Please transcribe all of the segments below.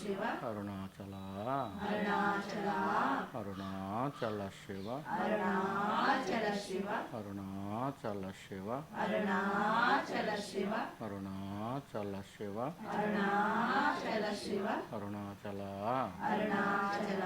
అరుణాచల అరుణాచల అరుణాచల శివ అరుణాచల శివ అరుణాచల శివ అరుణాచల శివ అరుణాచల శివ అరుణాచల శివ అరుణాచల అరుణాచల.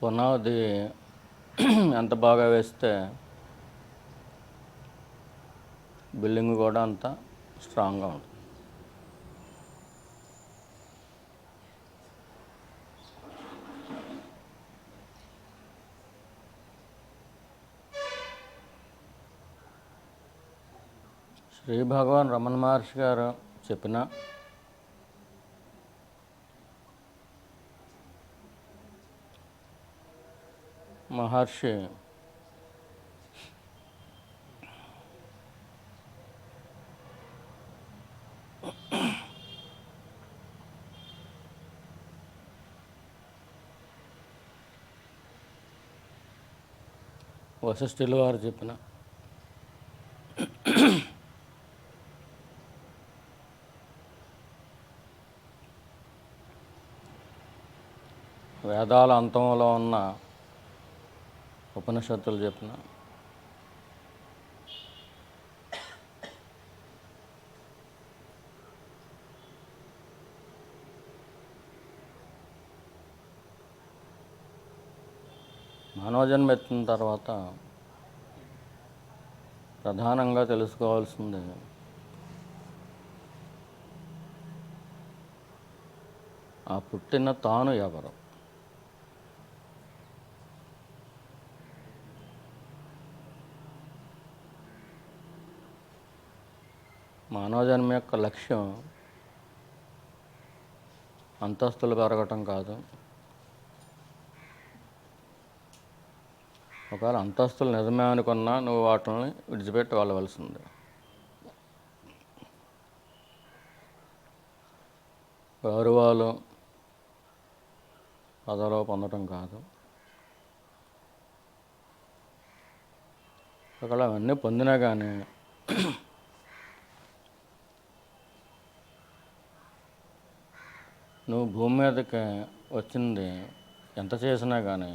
పునాది ఎంత బాగా వేస్తే బిల్డింగ్ కూడా అంత స్ట్రాంగ్గా ఉంటుంది. శ్రీ భగవాన్ రమణ మహర్షి గారు చెప్పిన మహర్షి వశిష్ఠుల వారు చెప్పిన వేదాల అంతంలో ఉన్న ఉపనిషత్తులు చెప్పిన మానవ జన్మ ఎత్తిన తర్వాత ప్రధానంగా తెలుసుకోవాల్సింది ఆ పుట్టిన తాను ఎవరు. మానవ జన్మ యొక్క లక్ష్యం అంతస్తులు పెరగటం కాదు. ఒకవేళ అంతస్తులు నిజమే అనుకున్నా నువ్వు వాటిని విడిచిపెట్టి వెళ్ళవలసిందే. గౌరవాలు పదలో పొందటం కాదు. ఒకవేళ అవన్నీ పొందినా కానీ నువ్వు భూమి మీదకి వచ్చింది ఎంత చేసినా కానీ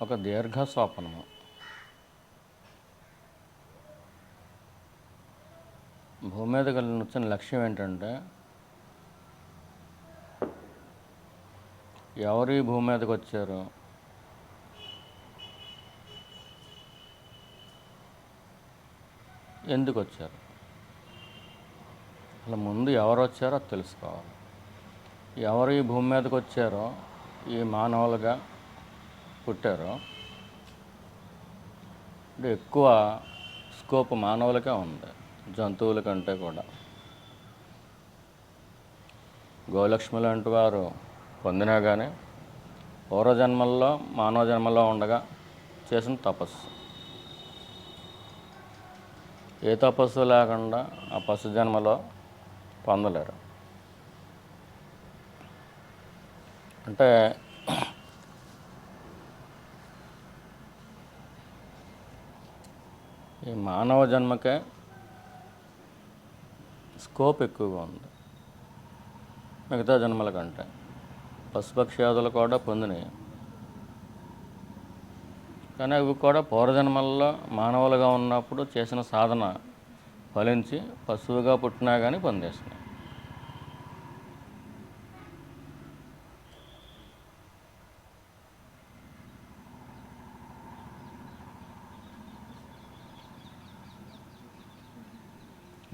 ఒక దీర్ఘ స్వప్నము. భూమి మీదకి వచ్చిన లక్ష్యం ఏంటంటే ఎవరు ఈ భూమి మీదకి వచ్చారు, ఎందుకు వచ్చారు, అసలు ముందు ఎవరు వచ్చారో అది తెలుసుకోవాలి. ఎవరు ఈ భూమి మీదకి వచ్చారో, ఈ మానవులుగా పుట్టారో, అంటే ఎక్కువ స్కోప్ మానవులకే ఉంది జంతువుల కంటే కూడా. గోలక్ష్మి లాంటి వారు పొందినా కానీ పూర్వజన్మల్లో మానవ జన్మలో ఉండగా చేసిన తపస్సు. ఏ తపస్సు లేకుండా ఆ పశు జన్మలో పొందలేరు. అంటే ఈ మానవ జన్మకే స్కోప్ ఎక్కువగా ఉంది మిగతా జన్మల కంటే. పశుపక్ష్యాదులు కూడా పొందినాయి, కానీ అవి కూడా పూర్వజన్మల్లో మానవులుగా ఉన్నప్పుడు చేసిన సాధన ఫలించి పశువుగా పుట్టినా కానీ పొందేసినాయి.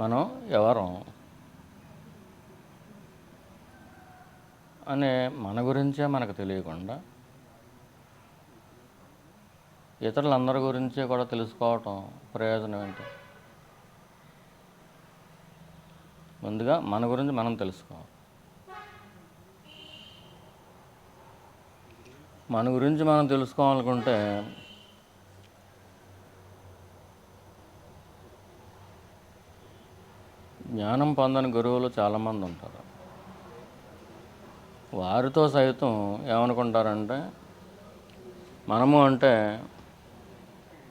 మనం ఎవరం అనే మన గురించే మనకు తెలియకుండా ఇతరులందరి గురించి కూడా తెలుసుకోవటం ప్రయోజనం ఏంటి? ముందుగా మన గురించి మనం తెలుసుకోవాలి. మన గురించి మనం తెలుసుకోవాలనుకుంటే జ్ఞానం పొందని గురువులు చాలామంది ఉంటారు. వారితో సైతం ఏమనుకుంటారంటే మనము అంటే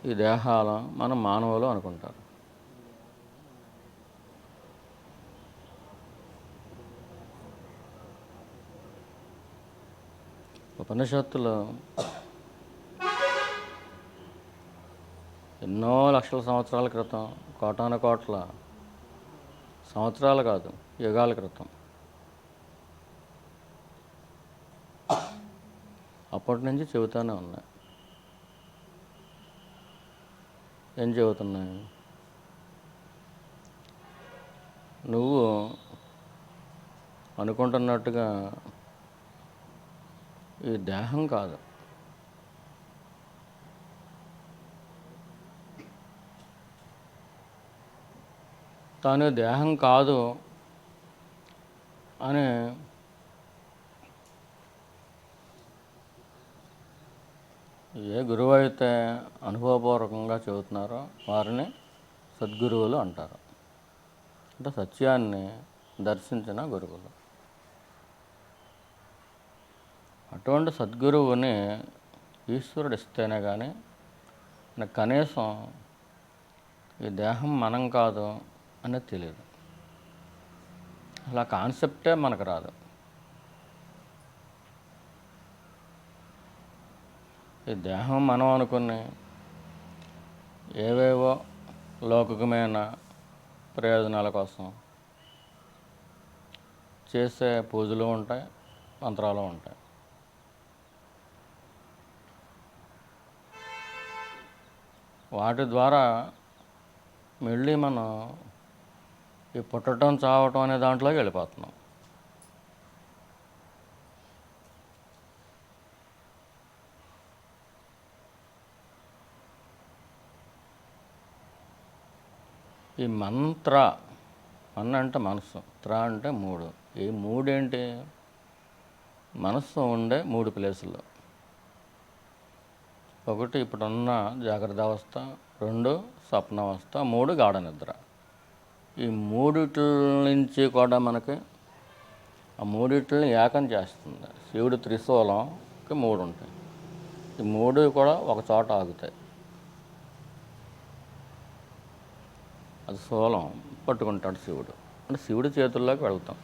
ఈ దేహాలు, మనం మానవులు అనుకుంటారు. ఉపనిషత్తులు ఎన్నో లక్షల సంవత్సరాల క్రితం, కోటాను కోట్ల సంవత్సరాలు కాదు, యుగాల క్రితం అప్పటి నుంచి చెబుతూనే ఉన్నాయి. ఏం చెబుతున్నాయి? నువ్వు అనుకుంటున్నట్టుగా ఈ దేహం కాదు, తాను దేహం కాదు అని ఏ గురువు అయితే అనుభవపూర్వకంగా చెబుతున్నారో వారిని సద్గురువులు అంటారు. అంటే సత్యాన్ని దర్శించిన గురువులు. అటువంటి సద్గురువుని ఈశ్వరుడు ఇస్తేనే కానీ కనీసం ఈ దేహం మనం కాదు అనేది తెలియదు. అలా కాన్సెప్టే మనకు రాదు. ఈ దేహం మనం అనుకుని ఏవేవో లౌకికమైన ప్రయోజనాల కోసం చేసే పూజలు ఉంటాయి, మంత్రాలు ఉంటాయి. వాటి ద్వారా మళ్ళీ మనం ఈ పుట్టడం చావటం అనే దాంట్లోకి వెళ్ళిపోతున్నాం. ఈ మంత్ర, మన్ అంటే మనస్సు, త్ర అంటే మూడు. ఈ మూడేంటి? మనస్సు ఉండే మూడు ప్లేసుల్లో. ఒకటి ఇప్పుడున్న జాగ్రత్త అవస్థ, రెండు స్వప్నావస్థ, మూడు గాఢ నిద్ర. ఈ మూడిటి నుంచి కూడా మనకి ఆ మూడిటిని ఏకం చేస్తుంది. శివుడు త్రిశూలంకి మూడు ఉంటాయి. ఈ మూడు కూడా ఒక చోట ఆగుతాయి. అది శూలం పట్టుకుంటాడు శివుడు, అంటే శివుడి చేతుల్లోకి వెళ్తాం.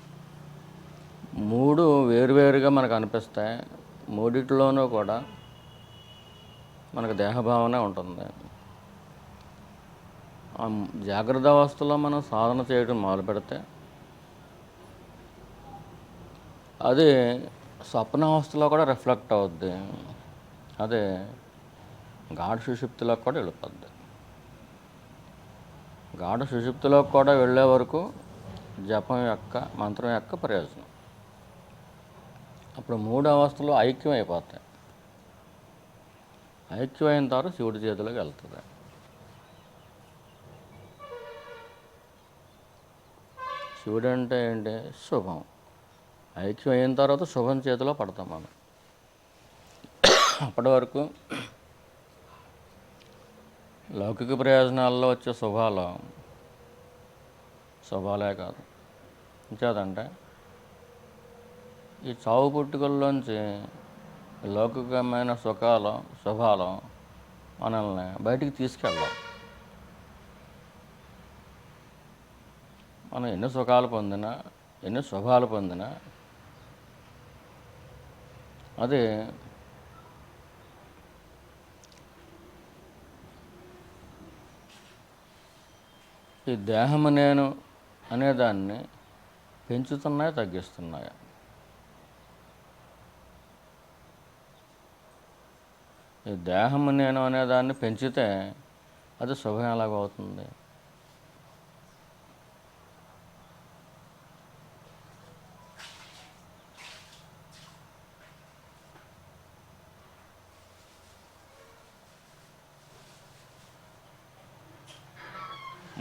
మూడు వేరువేరుగా మనకు అనిపిస్తాయి. మూడిటిలోనూ కూడా మనకు దేహభావనే ఉంటుంది. ఆ జాగ్రత్త అవస్థలో మనం సాధన చేయడం మొదలు పెడితే అది స్వప్నావస్థలో కూడా రిఫ్లెక్ట్ అవుద్ది. అదే గాఢ సుషుప్తిలోకి కూడా వెళ్ళిపోద్ది. గాఢ సుషుప్తిలోకి కూడా వెళ్ళే వరకు జపం యొక్క మంత్రం యొక్క ప్రయోజనం. అప్పుడు 3 అవస్థలు ఐక్యం అయిపోతాయి. ఐక్యమైన తర్వాత శివుడి చేతిలోకి వెళ్తుంది. శివుడు అంటే ఏంటి? శుభం. ఐక్యం అయిన తర్వాత శుభం చేతిలో పడతాం మనం. అప్పటి వరకు లౌకిక ప్రయోజనాల్లో వచ్చే శుభాలే కాదు. ఇంకేదంటే ఈ చావు పుట్టుకల్లోంచి లౌకికమైన శుభాలు మనల్ని బయటికి తీసుకెళ్ళాం. మనం ఎన్ని సుఖాలు పొందినా, ఎన్ని శుభాలు పొందినా అది ఈ దేహము నేను అనేదాన్ని పెంచుతున్నాయా, తగ్గిస్తున్నాయా? ఈ దేహము నేను అనేదాన్ని పెంచితే అది శుభం ఎలాగవుతుంది?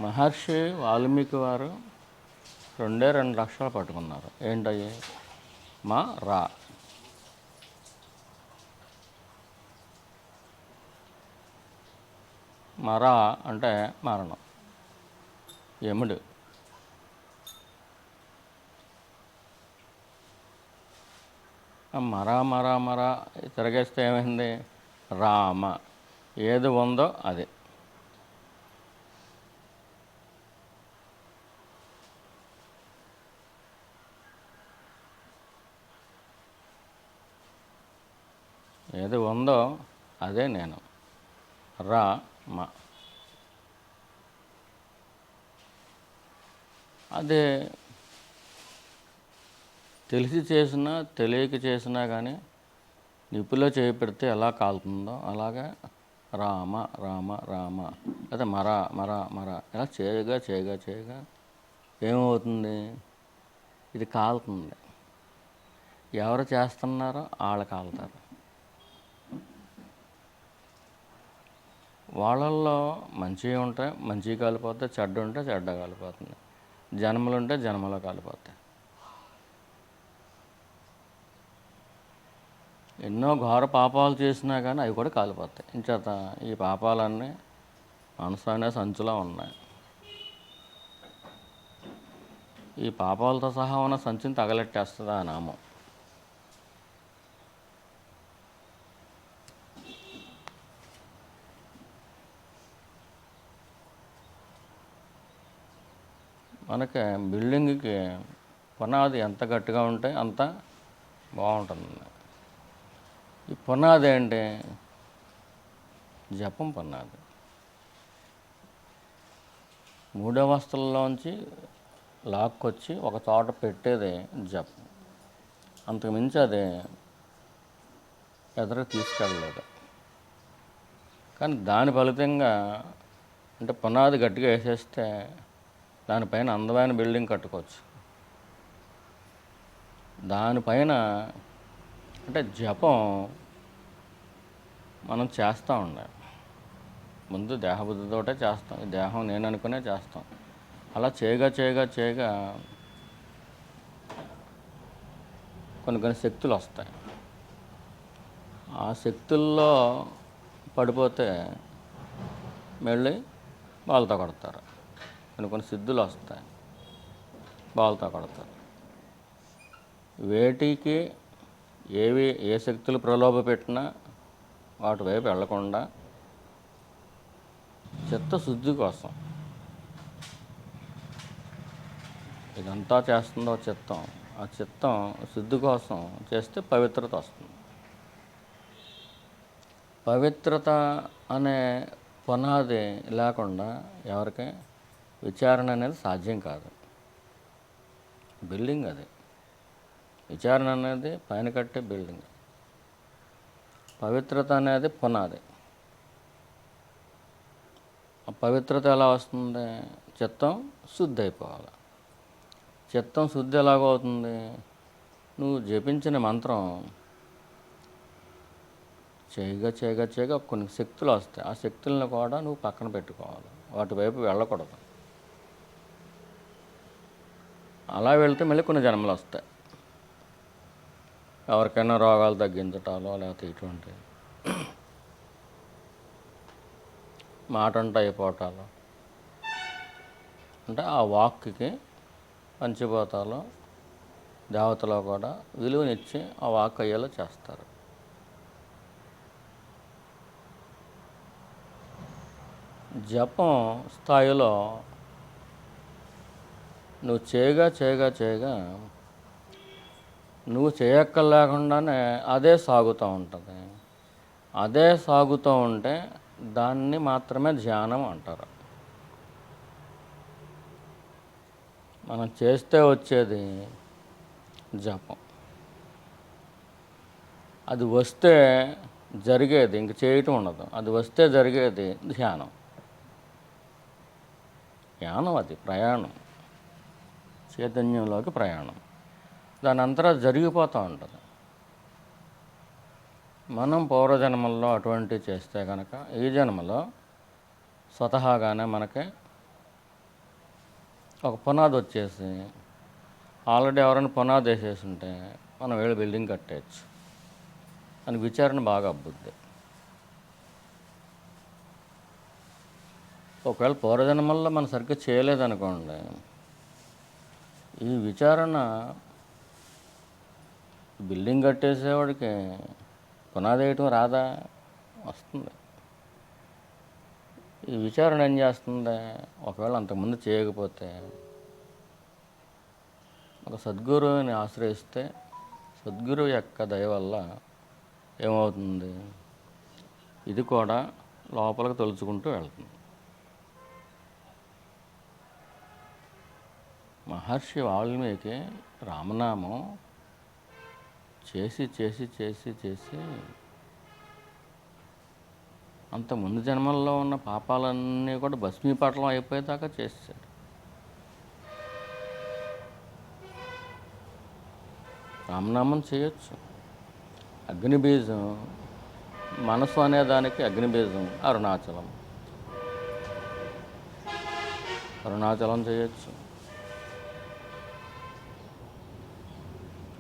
మహర్షి వాల్మీకి వారు 2 అక్షరాలు పట్టుకున్నారు. ఏంటయ్యి? మా రా. మరా అంటే మరణం, యముడు. మరా తిరగేస్తే ఏమైంది? రామ. ఏది ఉందో అది. ఏది ఉందో అదే నేను. రామ. అదే తెలిసి చేసినా తెలియక చేసినా కానీ నిప్పులో చేయి పెడితే ఎలా కాలుతుందో అలాగే రామ రామ రామ, అదే మర ఇలా చేయగా ఏమవుతుంది? ఇది కాలుతుంది. ఎవరు చేస్తున్నారో వాళ్ళు కాలుతారు. వాళ్ళల్లో మంచిగా ఉంటే మంచిగా కాలిపోతాయి, చెడ్డ ఉంటే చెడ్డ కాలిపోతుంది. జన్మలు ఉంటే జన్మలో కాలిపోతాయి. ఎన్నో ఘోర పాపాలు చేసినా కానీ అవి కూడా కాలిపోతాయి. ఇంచేత ఈ పాపాలన్నీ మనసు అనే సంచిలో ఉన్నాయి. ఈ పాపాలతో సహా ఉన్న సంచిని తగలెట్టేస్తుంది ఆ నామం. మనకి బిల్డింగ్కి పునాది ఎంత గట్టిగా ఉంటే అంత బాగుంటుంది. ఈ పునాది ఏంటి? జపం పునాది. 3 అవస్థల్లోంచి లాక్కొచ్చి ఒక చోట పెట్టేది జపం. అంతకుమించి అది ఎదురు తీసుకెళ్ళలేదు. కానీ దాని ఫలితంగా అంటే పునాది గట్టిగా వేసేస్తే దానిపైన అందమైన బిల్డింగ్ కట్టుకోవచ్చు. దానిపైన అంటే జపం మనం చేస్తూ ఉండాలి. ముందు దేహబుద్ధితోటే చేస్తాం. ఈ దేహం నేను అనుకునే చేస్తాం. అలా చేయగా కొన్ని శక్తులు వస్తాయి. ఆ శక్తుల్లో పడిపోతే మళ్ళీ బాల్తో కొడతారు. కొన్ని సిద్ధులు వస్తాయి, బాల్తో కొడతారు. వేటికి ఏ శక్తులు ప్రలోభ పెట్టినా వాటి వైపు వెళ్లకుండా చిత్తశుద్ధి కోసం ఇదంతా చేస్తుందో చిత్తం. ఆ చిత్తం శుద్ధి కోసం చేస్తే పవిత్రత వస్తుంది. పవిత్రత అనే పునాది లేకుండా ఎవరికి విచారణ అనేది సాధ్యం కాదు. బిల్డింగ్ అది. విచారణ అనేది పైన కట్టే బిల్డింగ్. పవిత్రత అనేది పునాది. ఆ పవిత్రత ఎలా వస్తుంది? చిత్తం శుద్ధి అయిపోవాలి. చిత్తం శుద్ధి ఎలాగవుతుంది? నువ్వు జపించిన మంత్రం చేయగా కొన్ని శక్తులు వస్తాయి. ఆ శక్తులను కూడా నువ్వు పక్కన పెట్టుకోవాలి, వాటి వైపు వెళ్ళకూడదు. అలా వెళ్తే మళ్ళీ కొన్ని జన్మలు వస్తాయి. ఎవరికైనా రోగాలు తగ్గించటాలో లేకపోతే ఇటువంటి మాటంట అయిపోవటాలు, అంటే ఆ వాక్కి పంచిపోతాలో దేవతలో కూడా విలువనిచ్చి ఆ వాక్ అయ్యేలా చేస్తారు. జపం స్థాయిలో నువ్వు చేయగా నువ్వు చేయక్కర్లేకుండానే అదే సాగుతూ ఉంటుంది. అదే సాగుతూ ఉంటే దాన్ని మాత్రమే ధ్యానం అంటారు. మనం చేస్తే వచ్చేది జపం. అది వస్తే జరిగేది ఇంక చేయటం ఉండదు, అది వస్తే జరిగేది ధ్యానం. ధ్యానం అది ప్రయాణం, చైతన్యంలోకి ప్రయాణం. దాని అంతటా జరిగిపోతూ ఉంటుంది. మనం పూర్వజన్మల్లో అటువంటివి చేస్తే కనుక ఈ జన్మలో స్వతహాగానే మనకి ఒక పునాది వచ్చేసి, ఆల్రెడీ ఎవరైనా పునాది వేసేసి ఉంటే మనం వీళ్ళు బిల్డింగ్ కట్టేయచ్చు అని విచారణ బాగా అబ్బుద్ది. ఒకవేళ పూర్వజన్మల్లో మనం సరిగ్గా చేయలేదనుకోండి, ఈ విచారణ బిల్డింగ్ కట్టేసేవాడికి పునాది వేయటం రాదా? వస్తుంది. ఈ విచారణ ఏం చేస్తుంది? ఒకవేళ అంతకుముందు చేయకపోతే ఒక సద్గురువుని ఆశ్రయిస్తే సద్గురువు యొక్క దయ వల్ల ఏమవుతుంది? ఇది కూడా లోపలికి తొలుచుకుంటూ వెళ్తుంది. మహర్షి వాల్మీకి రామనామం చేసి అంత ముందు జన్మల్లో ఉన్న పాపాలన్నీ కూడా భస్మీపటలం అయిపోయేదాకా చేశాడు. రామనామం చేయొచ్చు. అగ్నిబీజం, మనసు అనేదానికి అగ్నిబీజం అరుణాచలం చేయొచ్చు.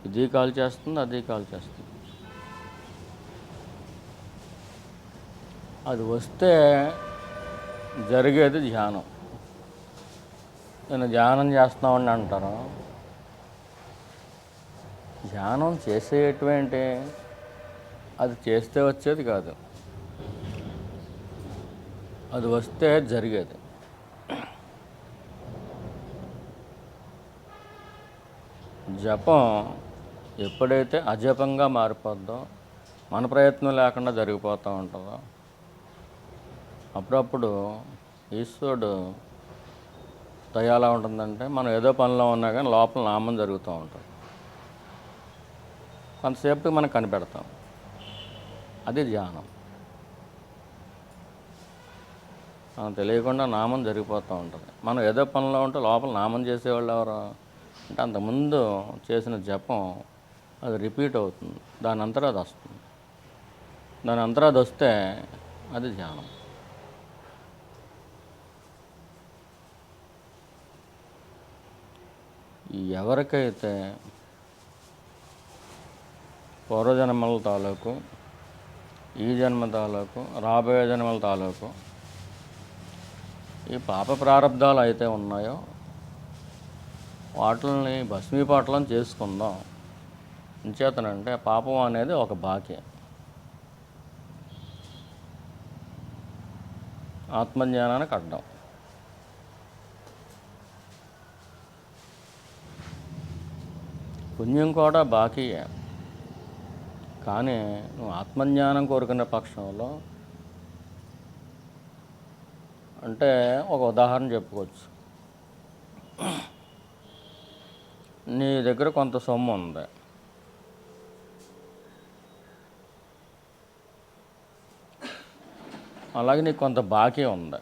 ఇది కాల్ చేస్తుంది, అది కాల్ చేస్తుంది. అది వస్తే జరిగేది ధ్యానం. నేను ధ్యానం చేస్తున్నామని అంటారు. ధ్యానం చేసేటువంటి అది చేస్తే వచ్చేది కాదు, అది వస్తే జరిగేది. జపం ఎప్పుడైతే అజపంగా మారిపోద్దో, మన ప్రయత్నం లేకుండా జరిగిపోతూ ఉంటుందో, అప్పుడప్పుడు ఈశ్వరుడు దయ ఎలా ఉంటుందంటే, మనం ఏదో పనిలో ఉన్నా కానీ లోపల నామం జరుగుతూ ఉంటుంది. కొంతసేపు మనం కనిపెడతాం, అది ధ్యానం. మనం తెలియకుండా నామం జరిగిపోతూ ఉంటుంది. మనం ఏదో పనిలో ఉంటే లోపల నామం చేసేవాళ్ళు ఎవరు అంటే, అంతకుముందు చేసిన జపం అది రిపీట్ అవుతుంది. దాని అంతటా అది వస్తుంది. దాని అంతటా అది వస్తే అది ధ్యానం. ఎవరికైతే పూర్వజన్మల తాలూకు, ఈ జన్మ తాలూకు, రాబోయే జన్మల తాలూకు ఈ పాప ప్రారంధాలు అయితే ఉన్నాయో వాటిని భస్మీపాటలం చేసుకుందాం. ఇంచేతనంటే పాపం అనేది ఒక బాకీ. ఆత్మజ్ఞానానికి అడ్డం. పుణ్యం కూడా బాకీయే. కానీ నువ్వు ఆత్మజ్ఞానం కోరుకునే పక్షంలో, అంటే ఒక ఉదాహరణ చెప్పుకోవచ్చు. నీ దగ్గర కొంత సొమ్ము ఉంది, అలాగే నీకు కొంత బాకీ ఉంది.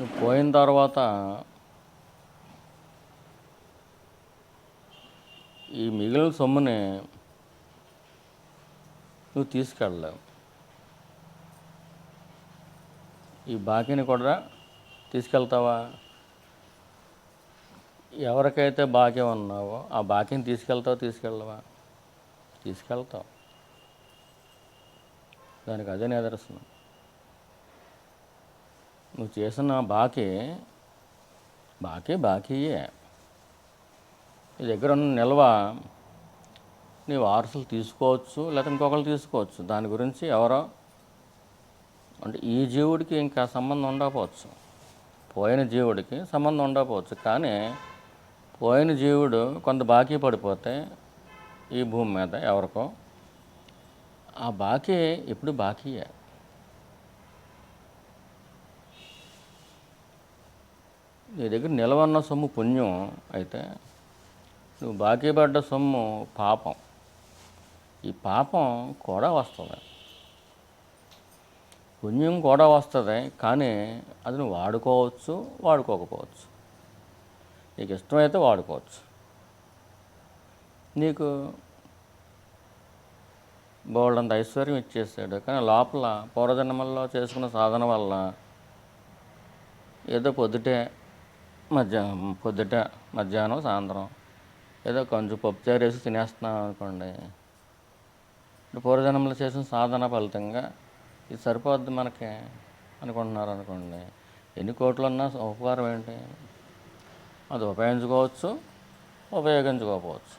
నువ్వు పోయిన తర్వాత ఈ మిగిలిన సొమ్ముని నువ్వు తీసుకెళ్ళలేవు. ఈ బాకీని కూడా తీసుకెళ్తావా? ఎవరికైతే బాకీ ఉన్నావో ఆ బాకీని తీసుకెళ్ళవా? తీసుకెళ్తావు. దానికి అదే నిదర్శనం. నువ్వు చేసిన బాకీయే. నీ దగ్గర ఉన్న నిల్వ నీ వారసులు తీసుకోవచ్చు, లేకపోతే ఇంకొకరు తీసుకోవచ్చు. దాని గురించి ఎవరో అంటే ఈ జీవుడికి ఇంకా సంబంధం ఉండకపోవచ్చు, పోయిన జీవుడికి సంబంధం ఉండకపోవచ్చు. కానీ పోయిన జీవుడు కొంత బాకీ పడిపోతే ఈ భూమి మీద ఎవరికో ఆ బాకీ ఇప్పుడు బాకీయే. నీ దగ్గర నిలవన్న సొమ్ము పుణ్యం అయితే, నువ్వు బాకీ పడ్డ సొమ్ము పాపం. ఈ పాపం కూడా వస్తుంది, పుణ్యం కూడా వస్తుంది. కానీ అది నువ్వు వాడుకోవచ్చు, వాడుకోకపోవచ్చు. నీకు ఇష్టమైతే వాడుకోవచ్చు. నీకు బోల్డంత ఐశ్వర్యం ఇచ్చేసాడు, కానీ లోపల పూర్వజన్మల్లో చేసుకున్న సాధన వల్ల ఏదో పొద్దుటే మధ్యాహ్నం సాయంత్రం ఏదో కొంచెం పప్పుచారు వేసి తినేస్తున్నాం అనుకోండి. ఇప్పుడు పూర్వజన్మలో చేసిన సాధన ఫలితంగా ఇది సరిపోద్ది మనకి అనుకుంటున్నారు అనుకోండి. ఎన్ని కోట్లు ఉన్నా ఉపకారం ఏంటి? అది ఉపయోగించుకోవచ్చు, ఉపయోగించుకోకపోవచ్చు.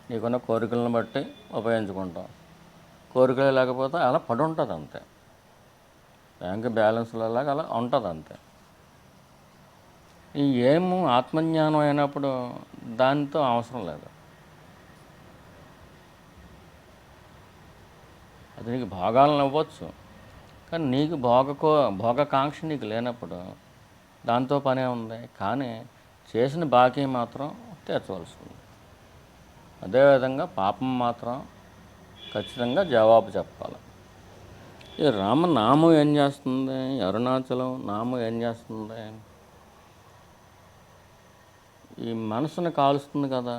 నీకున్న కోరికలను బట్టి ఉపయోగించుకుంటాం. కోరికలు లేకపోతే అలా పడి ఉంటుంది అంతే. బ్యాంక్ బ్యాలెన్స్లలాగా అలా ఉంటుంది అంతే. ఈ ఏము ఆత్మజ్ఞానం అయినప్పుడు దానితో అవసరం లేదు. అది నీకు భోగాలను ఇవ్వచ్చు, కానీ నీకు భోగకాంక్ష నీకు లేనప్పుడు దాంతో పనే ఉంది. కానీ చేసిన బాకీ మాత్రం తీర్చవలసి ఉంది. అదేవిధంగా పాపం మాత్రం ఖచ్చితంగా జవాబు చెప్పాలి. ఈ రామనామం ఏం చేస్తుంది? అరుణాచలం నామం ఏం చేస్తుంది? ఈ మనసుని కాలుస్తుంది కదా.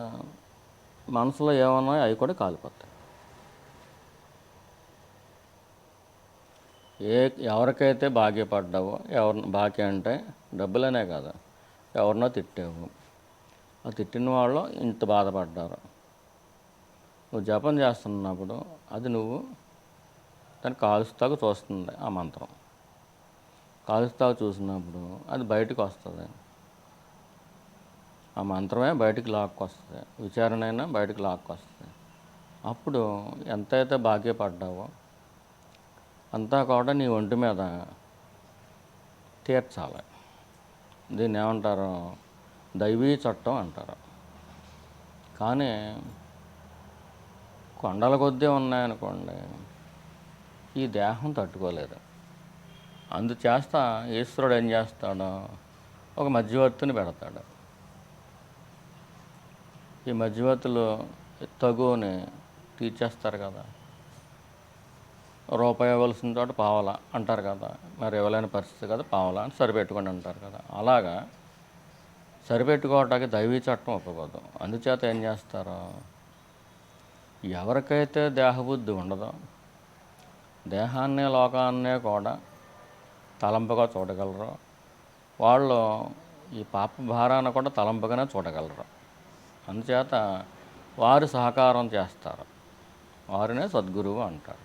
మనసులో ఏమన్నాయో అవి కూడా కాలిపోతాయి. ఎవరికైతే బాకీ పడ్డావో, బాకీ అంటే డబ్బులనే కాదు, ఎవరినో తిట్టావు, ఆ తిట్టిన వాళ్ళు ఇంత బాధపడ్డారు. నువ్వు జపం చేస్తున్నప్పుడు అది నువ్వు దాన్ని కాలుస్తాకు చూస్తుంది. ఆ మంత్రం కాలుస్తాకు చూసినప్పుడు అది బయటకు వస్తుంది. ఆ మంత్రమే బయటికి లాక్కొస్తుంది, విచారణ అయినా బయటకు లాక్కొస్తుంది. అప్పుడు ఎంతైతే బాకీ పడ్డావో అంతా కూడా నీ ఒంటి మీద తీర్చాలి. దీన్ని ఏమంటారు? దైవీ చట్టం అంటారు. కానీ కొండల కొద్దీ ఉన్నాయనుకోండి, ఈ దేహం తట్టుకోలేదు. అందుచేత ఈశ్వరుడు ఏం చేస్తాడో ఒక మధ్యవర్తిని పెడతాడు. ఈ మధ్యవర్తులు తగుని తీర్చేస్తారు కదా. రూపాయి ఇవ్వాల్సిన చోట పావలా అంటారు కదా. మరి ఇవ్వలేని పరిస్థితి కదా, పావలా అని సరిపెట్టుకోండి అంటారు కదా. అలాగా సరిపెట్టుకోవటానికి దైవీ చట్టం ఒప్పుకోదు. అందుచేత ఏం చేస్తారో, ఎవరికైతే దేహబుద్ధి ఉండదో, దేహాన్నే లోకాన్నే కూడా తలంపుగా చూడగలరు, వాళ్ళు ఈ పాప భారాన్ని కూడా తలంపుగానే చూడగలరు. అందుచేత వారు సహకారం చేస్తారు. వారినే సద్గురువు అంటారు.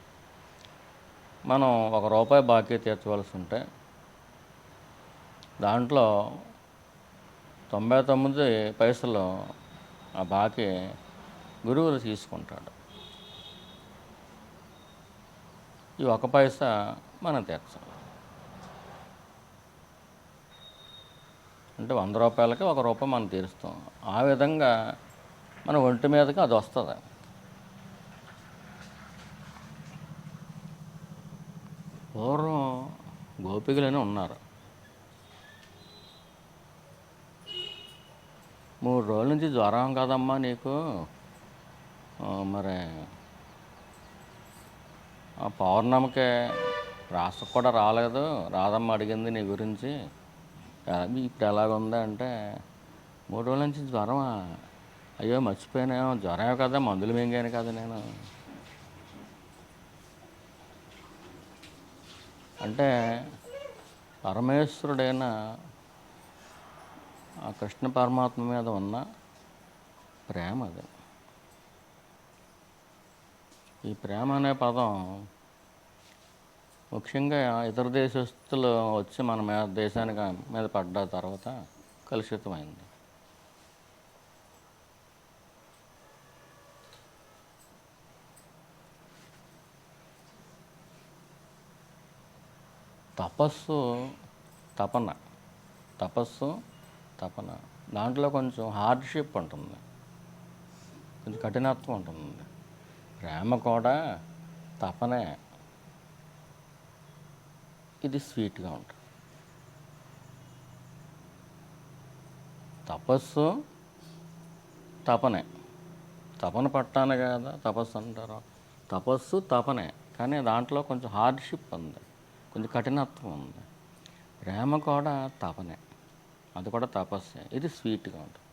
మనం ₹1 బాకీ తీర్చవలసి ఉంటే దాంట్లో 99 పైసలు ఆ బాకీ గురువులు తీసుకుంటాడు. ఈ 1 పైసా మనం తీర్చాలి. అంటే ₹100కి ₹1 మనం తీరుస్తాం. ఆ విధంగా మన ఒంటి మీదకి అది వస్తుంది. పూర్వం గోపికలని ఉన్నారు. 3 రోజుల నుంచి జ్వరం కదమ్మా నీకు, మరి ఆ పౌర్ణమికే రాష్ట్రకు కూడా రాలేదు, రాదమ్మ అడిగింది నీ గురించి, ఇప్పుడు ఎలాగుందా అంటే 3 రోజుల నుంచి జ్వరమా, అయ్యో మర్చిపోయానేమో, జ్వరమే కదా, మందులు మింగాను కదా నేను అంటే. పరమేశ్వరుడైన ఆ కృష్ణ పరమాత్మ మీద ఉన్న ప్రేమ అది. ఈ ప్రేమ అనే పదం ముఖ్యంగా ఇతర దేశస్తులు వచ్చి మన మీద దేశానికి మీద పడ్డ తర్వాత కలుషితమైంది. తపస్సు తపన, తపస్సు తపన, దాంట్లో కొంచెం హార్డ్షిప్ ఉంటుంది, కొంచెం కఠినత్వం ఉంటుంది. ప్రేమ కూడా తపనే, ఇది స్వీట్గా ఉంటుంది. తపస్సు తపనే, తపన పట్టాను కదా తపస్సు అంటారు. తపస్సు తపనే, కానీ దాంట్లో కొంచెం హార్డ్షిప్ ఉంది, కొంచెం కఠినత్వం ఉంది. ప్రేమ కూడా తపనే, అది కూడా తపస్సే, ఇది స్వీట్గా ఉంటుంది.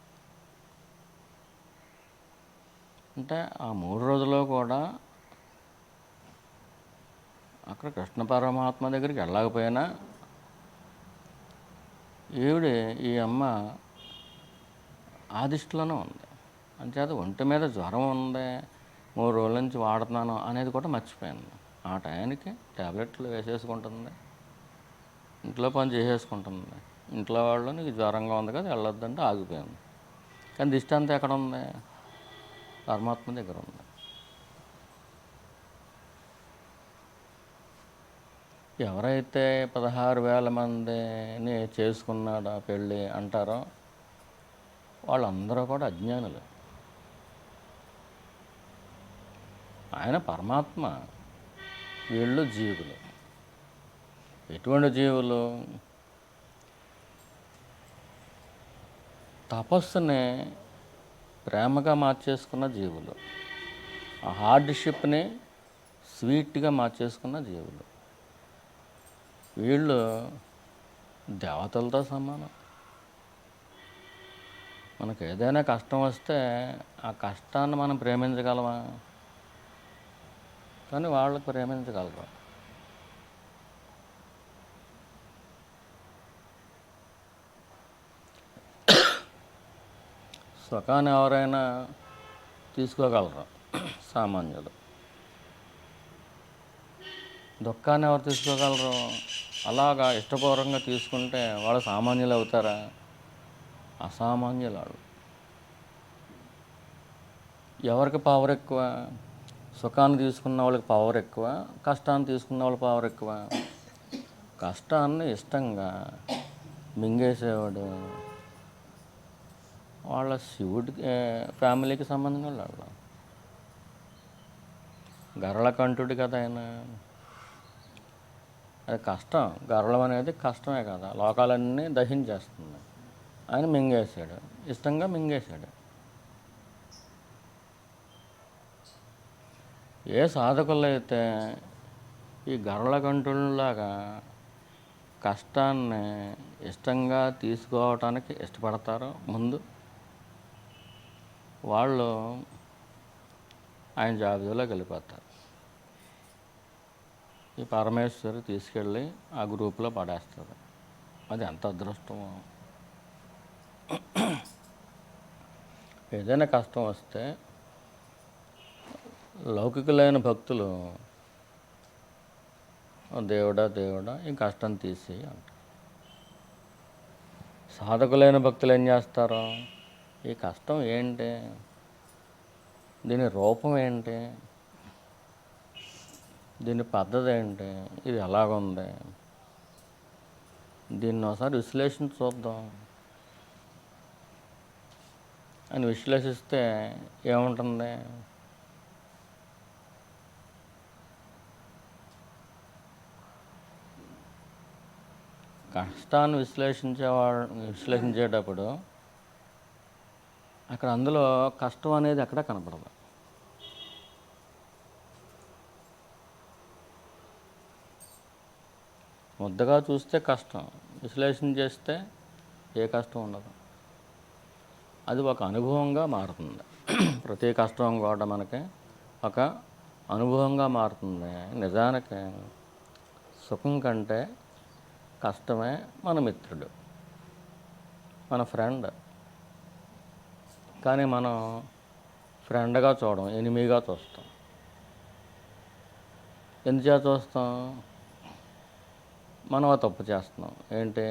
అంటే ఆ 3 రోజుల్లో కూడా అక్కడ కృష్ణ పరమాత్మ దగ్గరికి వెళ్ళకపోయినా ఈ అమ్మ ఆదిష్టిలోనే ఉంది. అంచేత ఒంటి మీద జ్వరం ఉంది, 3 రోజుల నుంచి వాడుతున్నాను అనేది కూడా మర్చిపోయింది. ఆ టయానికి ట్యాబ్లెట్లు వేసేసుకుంటుంది, ఇంట్లో పని చేసేసుకుంటుంది. ఇంట్లో వాళ్ళు నీకు జ్వరంగా ఉంది కదా వెళ్ళొద్దంటే ఆగిపోయింది. కానీ దిష్టి అంతా ఎక్కడ ఉంది? పరమాత్మ దగ్గర ఉంది. ఎవరైతే 16,000 మందిని చేసుకున్నాడో పెళ్ళి అంటారో వాళ్ళందరూ కూడా అజ్ఞానులు. ఆయన పరమాత్మ, వీళ్ళు జీవులు. ఎటువంటి జీవులు? తపస్సుని ప్రేమగా మార్చేసుకున్న జీవులు, ఆ హార్డ్షిప్ని స్వీట్గా మార్చేసుకున్న జీవులు. వీళ్ళు దేవతలతో సమానం. మనకు ఏదైనా కష్టం వస్తే ఆ కష్టాన్ని మనం ప్రేమించగలమా? కానీ వాళ్ళకు ప్రేమించగలరు. సుఖాన్ని ఎవరైనా తీసుకోగలరు, సామాన్యులు. దుఃఖాన్ని ఎవరు తీసుకోగలరు? అలాగా ఇష్టపూర్వకంగా తీసుకుంటే వాళ్ళు సామాన్యులు అవుతారా? అసామాన్యులు వాళ్ళు. ఎవరికి పవర్ ఎక్కువ? సుఖాన్ని తీసుకున్న వాళ్ళకి పవర్ ఎక్కువ, కష్టాన్ని తీసుకున్న వాళ్ళకి పవర్ ఎక్కువ. కష్టాన్ని ఇష్టంగా మింగేసేవాడు వాళ్ళ శివుడి ఫ్యామిలీకి సంబంధించిన వాళ్ళు. గరళకంఠుడు కదా ఆయన. అది కష్టం, గరళం అనేది కష్టమే కదా, లోకాలన్నీ దహించేస్తుంది. ఆయన మింగేశాడు, ఇష్టంగా మింగేశాడు. ఏ సాధకులైతే ఈ గరళకంఠుల్లాగా కష్టాన్ని ఇష్టంగా తీసుకోవటానికి ఇష్టపడతారో ముందు, వాళ్ళు ఆయన జాబితాలోకి వెళ్ళిపోతారు. ఈ పరమేశ్వరి తీసుకెళ్ళి ఆ గ్రూప్లో పడేస్తుంది. అది ఎంత అదృష్టమో. ఏదైనా కష్టం వస్తే లౌకికులైన భక్తులు దేవుడా దేవుడా ఈ కష్టం తీసి అంటారు. సాధకులైన భక్తులు ఏం చేస్తారు? ఈ కష్టం ఏంటి, దీని రూపం ఏంటి, దీని పద్ధతి ఏంటి, ఇది ఎలాగుంది, దీన్ని ఒకసారి విశ్లేషణ చూద్దాం అని విశ్లేషిస్తే ఏముంటుంది? కష్టాన్ని విశ్లేషించేటప్పుడు అక్కడ అందులో కష్టం అనేది ఎక్కడ కనపడదు. ముద్దగా చూస్తే కష్టం, విశ్లేషణ చేస్తే ఏ కష్టం ఉండదు. అది ఒక అనుభవంగా మారుతుంది. ప్రతి కష్టం కూడా మనకి ఒక అనుభవంగా మారుతుంది. నిజానికి సుఖం కంటే కష్టమే మన మిత్రుడు, మన ఫ్రెండ్. కానీ మనం ఫ్రెండ్గా చూడం, ఎనిమిగా చూస్తాం. ఎందుచేత చూస్తాం? మనం ఆ తప్పు చేస్తున్నాం. ఏంటి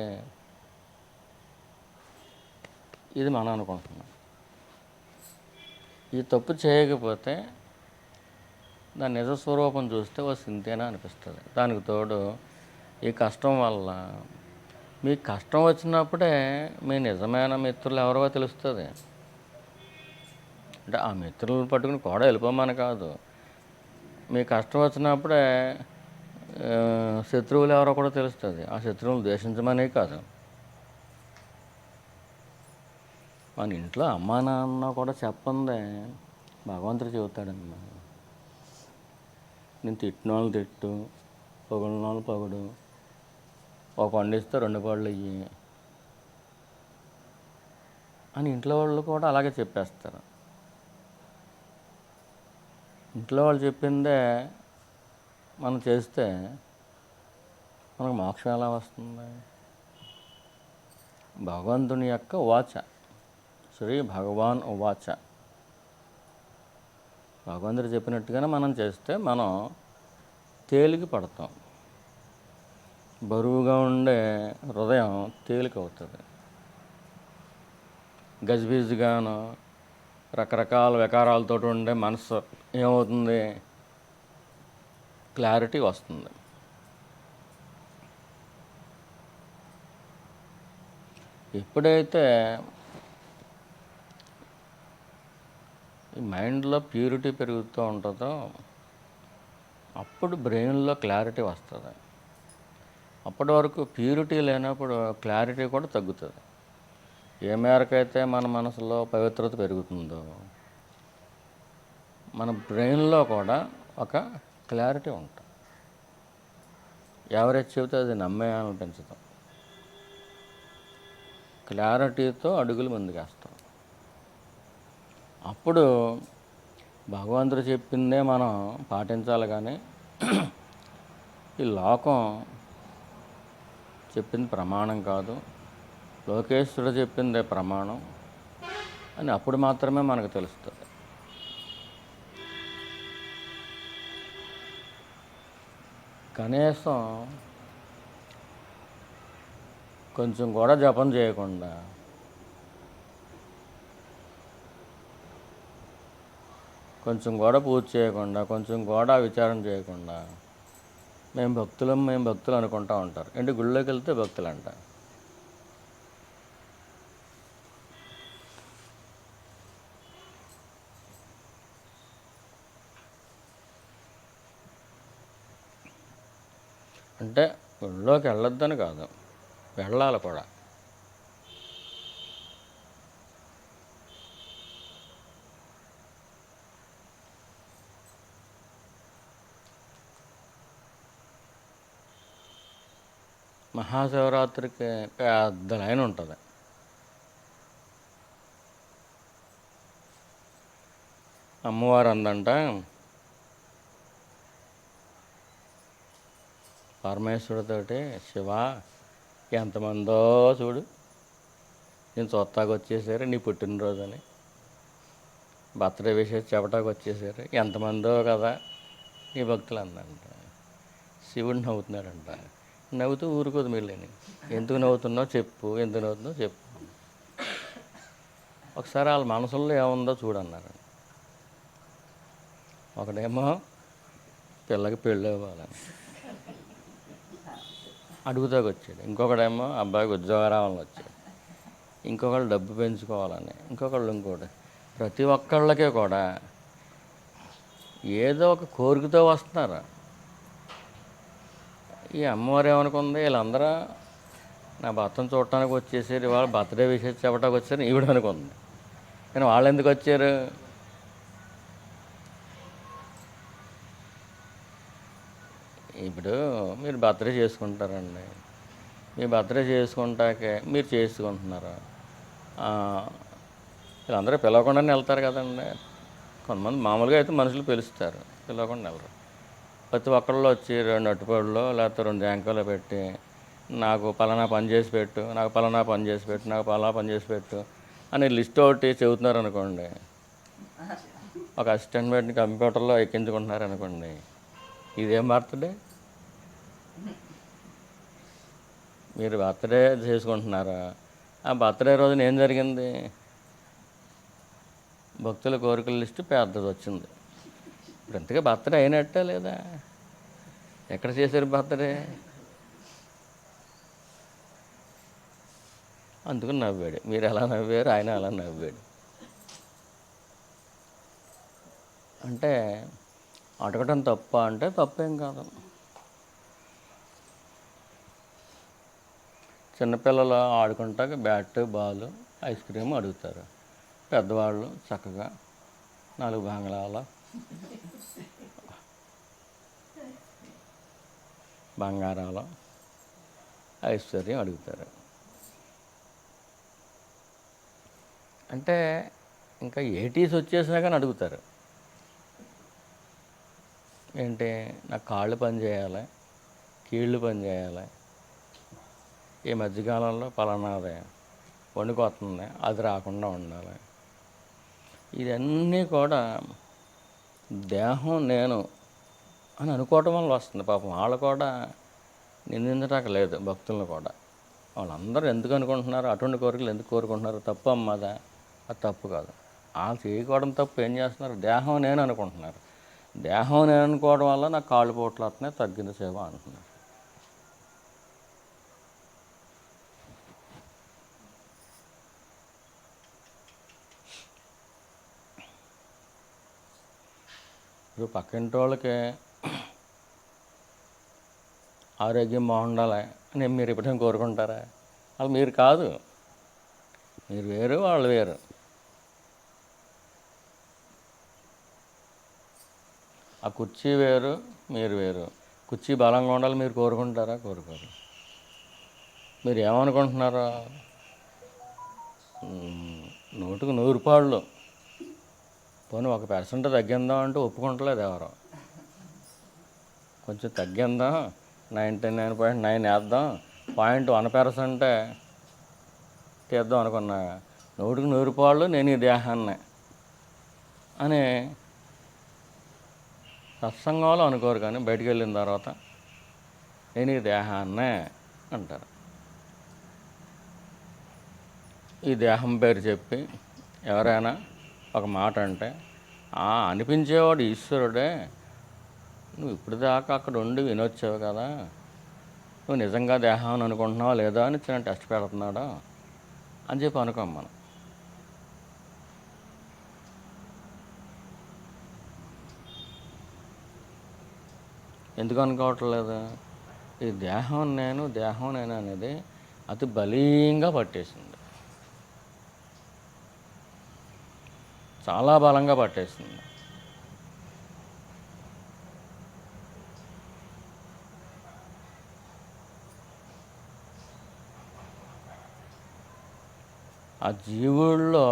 ఇది మనం అనుకుంటున్నాం. ఈ తప్పు చేయకపోతే దాని నిజ స్వరూపం చూస్తే ఓ సింతేనా అనిపిస్తుంది. దానికి తోడు ఈ కష్టం వల్ల మీకు కష్టం వచ్చినప్పుడే మీ నిజమైన మిత్రులు ఎవరో తెలుస్తుంది. అంటే ఆ మిత్రులను పట్టుకుని కూడా వెళ్ళిపోమని కాదు, మీ కష్టం వచ్చినప్పుడే శత్రువులు ఎవరో కూడా తెలుస్తుంది. ఆ శత్రువులు ద్వేషించమనే కాదు, మన ఇంట్లో అమ్మా నాన్న కూడా చెప్పందే భగవంతుడు చెబుతాడమ్మా. నేను తిట్టిన వాళ్ళు తిట్టు, పొగిడిన వాళ్ళు పొగడు, ఒక పండు ఇస్తే 2 పళ్ళు ఇయ్యి అని ఇంట్లో వాళ్ళు కూడా అలాగే చెప్పేస్తారు. ఇంట్లో వాళ్ళు చెప్పిందే మనం చేస్తే మనకు మోక్షం ఎలా వస్తుంది? భగవంతుని యొక్క వాచ, శ్రీ భగవాన్ ఉవాచ, భగవంతుడు చెప్పినట్టుగానే మనం చేస్తే మనం తేలిక పడతాం. బరువుగా ఉండే హృదయం తేలిక అవుతుంది. గజిబిజిగాను రకరకాల వికారాలతో ఉండే మనసు ఏమవుతుంది? క్లారిటీ వస్తుంది. ఎప్పుడైతే ఈ మైండ్లో ప్యూరిటీ పెరుగుతూ ఉంటుందో అప్పుడు బ్రెయిన్లో క్లారిటీ వస్తుంది. అప్పటి వరకు ప్యూరిటీ లేనప్పుడు క్లారిటీ కూడా తగ్గుతుంది. ఏ మేరకైతే మన మనసులో పవిత్రత పెరుగుతుందో మన బ్రెయిన్లో కూడా ఒక క్లారిటీ ఉంటుంది. ఎవరైతే చెబితే అది నమ్మేయాలని పెంచుతాం. క్లారిటీతో అడుగులు ముందుకేస్తాం. అప్పుడు భగవంతుడు చెప్పిందే మనం పాటించాలి. కానీ ఈ లోకం చెప్పింది ప్రమాణం కాదు, లోకేశ్వరుడు చెప్పిందే ప్రమాణం అని అప్పుడు మాత్రమే మనకు తెలుస్తుంది. కనీసం కొంచెం కూడా జపం చేయకుండా, కొంచెం కూడా పూజ చేయకుండా, కొంచెం కూడా విచారం చేయకుండా మేము భక్తులు అనుకుంటూ ఉంటారు. ఏంటి గుళ్ళోకి వెళ్తే భక్తులు అంట. అంటే గుళ్ళోకి వెళ్ళొద్దని కాదు, వెళ్ళాలి కూడా. మహాశివరాత్రికి పెద్ద లైన్ ఉంటుంది. అమ్మవారు అందంట, పరమేశ్వరుడితోటి, శివ ఎంతమందో చూడు, నేను చూస్తాకు వచ్చేసారు నీ పుట్టినరోజు అని, బర్త్డే విషయం చెప్పటానికి వచ్చేసారు, ఎంతమందో కదా నీ భక్తులు అందంట. శివుడు నవ్వుతున్నాడంట. నవ్వుతూ ఊరుకోదు మిల్లని. ఎందుకు నవ్వుతున్నావు చెప్పు, ఎందుకు నవ్వుతున్నావు చెప్పు, ఒకసారి వాళ్ళ మనసుల్లో ఏముందో చూడన్నారు. ఒకడేమో పిల్లకి పెళ్ళి అవ్వాలని అడుగుతాకు వచ్చాడు, ఇంకొకడేమో అబ్బాయికి ఉద్యోగం రావాలని వచ్చాడు, ఇంకొకళ్ళు డబ్బు పెంచుకోవాలని, ఇంకోటి. ప్రతి ఒక్కళ్ళకే కూడా ఏదో ఒక కోరికతో వస్తున్నారు. ఈ అమ్మవారు ఏమనుకుంది, వీళ్ళందరూ నా భర్తను చూడటానికి వచ్చేసారు, ఇవాళ బర్త్డే విషయం చెప్పడానికి వచ్చారు ఈవిడ అనుకుంది. కానీ వాళ్ళు ఎందుకు వచ్చారు? ఇప్పుడు మీరు బర్త్డే చేసుకుంటారండి. మీ బర్త్డే చేసుకుంటాకే మీరు చేసుకుంటున్నారు. ఆ, వీళ్ళందరూ పిలవకుండానే వెళ్తారు కదండి. కొంతమంది మామూలుగా అయితే మనుషులు పిలుస్తారు, పిలవకుండా వెళ్ళరు. ప్రతి ఒక్కళ్ళు వచ్చి 2 అరటిపళ్ళు లేకపోతే 2 జాంకాయలు పెట్టి నాకు పలానా పని చేసి పెట్టు, నాకు పలానా పని చేసి పెట్టు, నాకు పలానా పని చేసి పెట్టు అని లిస్ట్ ఒకటి చెబుతున్నారు అనుకోండి. ఒక అసిస్టెంట్ పెట్టి కంప్యూటర్లో ఎక్కించుకుంటున్నారు అనుకోండి. ఇదేం బర్త్డే? మీరు బర్త్డే చేసుకుంటున్నారా? ఆ బర్త్డే రోజున ఏం జరిగింది? భక్తుల కోరికల లిస్టు పెద్దది వచ్చింది. ఇప్పుడు ఇంతగా బర్త్డే అయినట్టే లేదా? ఎక్కడ చేశారు బర్త్డే? అందుకని నవ్వాడు. మీరు ఎలా నవ్వారు, ఆయన అలా నవ్వాడు. అంటే అడగటం తప్ప అంటే తప్పేం కాదు. చిన్నపిల్లలు ఆడుకుంటాక బ్యాట్, బాల్, ఐస్ క్రీమ్ అడుగుతారు. పెద్దవాళ్ళు చక్కగా 4 బంగ్లాల బంగారాలు, ఐశ్వర్యం అడుగుతారు. అంటే ఇంకా 80s వచ్చేసినా కానీ అడుగుతారు. ఏంటి, నాకు కాళ్ళు పని చేయాలి, కీళ్ళు పని చేయాలి, ఈ మధ్యకాలంలో పలానాది వణుకొస్తుంది, అది రాకుండా ఉండాలి. ఇవన్నీ కూడా దేహం నేను అని అనుకోవటం వల్ల వస్తుంది. పాపం వాళ్ళు కూడా నిందించటానికి లేదు, భక్తులను కూడా. వాళ్ళందరూ ఎందుకు అనుకుంటున్నారు, అటువంటి కోరికలు ఎందుకు కోరుకుంటున్నారు? తప్పు అమ్మదా? అది తప్పు కాదు. వాళ్ళు చేయకపోవడం తప్పు. ఏం చేస్తున్నారు? దేహం నేను అనుకుంటున్నారు. దేహం నేను అనుకోవడం వల్ల నాకు కాళ్ళు పోట్లు వస్తున్నాయి, తగ్గింది సేవ అంటున్నారు. ఇప్పుడు పక్కింటి వాళ్ళకి ఆరోగ్యం బాగుండాలి అని మీరు ఎప్పుడైనా కోరుకుంటారా? వాళ్ళు మీరు కాదు, మీరు వేరు, వాళ్ళు వేరు. ఆ కుర్చీ వేరు, మీరు వేరు. కుర్చీ బలంగా ఉండాలి మీరు కోరుకుంటారా? కోరుకోరు. మీరు ఏమనుకుంటున్నారో 100కి 100 పాళ్ళు. పోనీ 1% తగ్గిందాం అంటే ఒప్పుకుంటలేదు ఎవరు. కొంచెం తగ్గిందాం, 99.9 వేద్దాం, 0.1% తీద్దాం అనుకున్నా. 100కి 100 పాళ్ళు నేను ఈ దేహాన్ని అని సత్సంగంలో అనుకోరు, కానీ బయటికి వెళ్ళిన తర్వాత నేను ఈ దేహాన్నే అంటారు. ఈ దేహం పేరు చెప్పి ఎవరైనా ఒక మాట అంటే అనిపించేవాడు ఈశ్వరుడే, నువ్వు ఇప్పుడు దాకా అక్కడ ఉండి వినొచ్చావు కదా, నువ్వు నిజంగా దేహం అనుకుంటున్నావా లేదా అని చిన్న టెస్ట్ పెడుతున్నాడు అని చెప్పి అనుకోం మనం. ఎందుకు అనుకోవట్లేదు? ఈ దేహం నేను అనేది అతి బలీయంగా పట్టేసింది, చాలా బలంగా పట్టేసింది. ఆ జీవుల్లో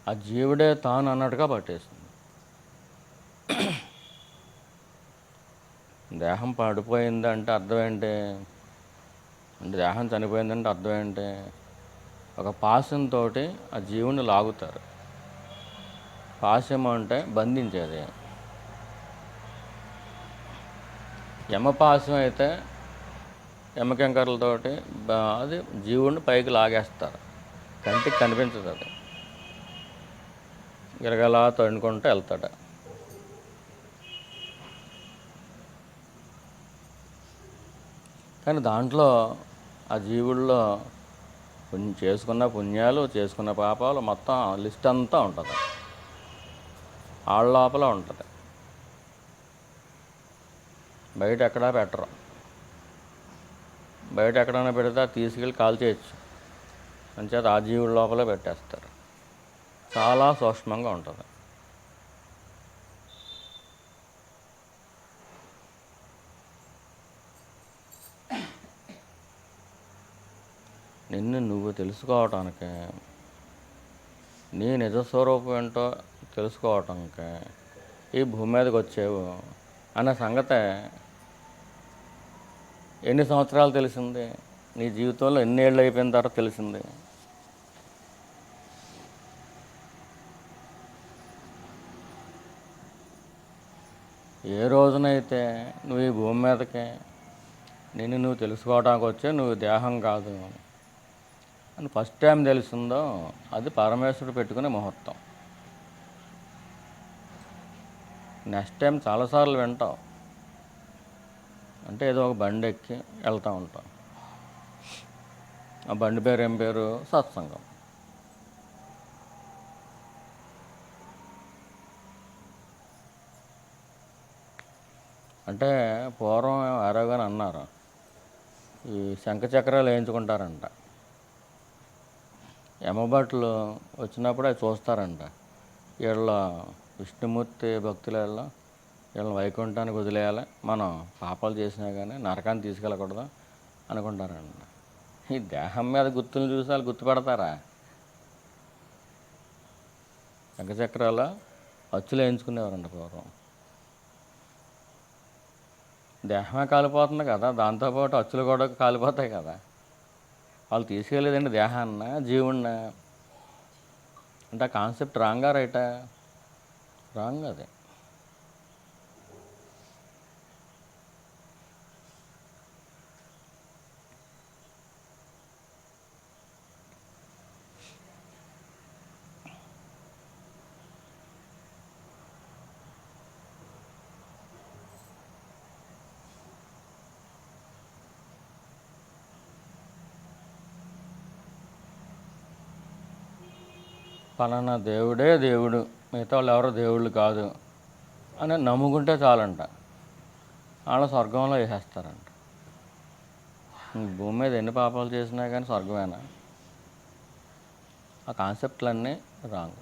ఆ జీవుడే తాను అన్నట్టుగా పట్టేసింది. దేహం పడిపోయిందంటే అర్థం ఏంటి? అంటే దేహం చనిపోయిందంటే అర్థం ఏంటి? ఒక పాశంతో ఆ జీవుని లాగుతారు. పాశం అంటే బంధించేది. యమపాశం అయితే యమకింకర్లతోటి అది జీవుడిని పైకి లాగేస్తారు. కంటికి కనిపించదు, అది గిరగలా తన్నుకుంటూ వెళ్తాడు. కానీ దాంట్లో ఆ జీవుల్లో చేసుకున్న పుణ్యాలు, చేసుకున్న పాపాలు మొత్తం లిస్ట్ అంతా ఉంటుంది, ఆళ్ళ లోపల ఉంటుంది. బయట ఎక్కడా పెట్టరు. బయట ఎక్కడైనా పెడితే తీసుకెళ్ళి కాల్ చేయొచ్చు, అంచేత ఆ జీవుల లోపలే పెట్టేస్తారు. చాలా సూక్ష్మంగా ఉంటుంది. నిన్ను నువ్వు తెలుసుకోవటానికి, నీ నిజస్వరూపం ఏంటో తెలుసుకోవటానికి ఈ భూమి మీదకి వచ్చావు అనే సంగతి ఎన్ని సంవత్సరాలు తెలిసింది? నీ జీవితంలో ఎన్ని ఏళ్ళు అయిపోయిన తర్వాత తెలిసింది? ఏ రోజునైతే నువ్వు ఈ భూమి మీదకి నిన్ను నువ్వు తెలుసుకోవడానికి వచ్చే నువ్వు దేహం కాదు అని ఫస్ట్ టైం తెలిసిందో అది పరమేశ్వరుడు పెట్టుకునే ముహూర్తం. నెక్స్ట్ టైం చాలాసార్లు వింటావు. అంటే ఏదో ఒక బండి ఎక్కి వెళ్తూ ఉంటాం. ఆ బండి పేరు ఏం పేరు? సత్సంగం. అంటే పూర్వం ఆరోగ్యాన్ని అన్నారు, ఈ శంఖచక్రాలు వేయించుకుంటారంట. యమభట్లు వచ్చినప్పుడు అవి చూస్తారంట. వీళ్ళ విష్ణుమూర్తి భక్తులలో వీళ్ళని వైకుంఠానికి వదిలేయాలి, మనం పాపాలు చేసినా కానీ నరకాన్ని తీసుకెళ్ళకూడదు అనుకుంటారంట. ఈ దేహం మీద గుర్తులు చూసి వాళ్ళు గుర్తుపడతారా? శంఖచక్రాలు అచ్చులు వేయించుకునేవారంట పూర్వం. దేహమే కాలిపోతుంది కదా, దాంతోపాటు అచ్చులు కూడా కాలిపోతాయి కదా. వాళ్ళు తీసుకెళ్ళేదండి దేహాన్న, జీవున్న. అంటే ఆ కాన్సెప్ట్ రాంగా రైటా? రాంగ్ అది. పలానా దేవుడే దేవుడు, మిగతా వాళ్ళు ఎవరో దేవుళ్ళు కాదు అని నమ్ముకుంటే చాలంట, వాళ్ళ స్వర్గంలో వేసేస్తారంట. భూమి మీద ఎన్ని పాపాలు చేసినా కానీ స్వర్గమేనా? ఆ కాన్సెప్ట్లన్నీ రాంగ్.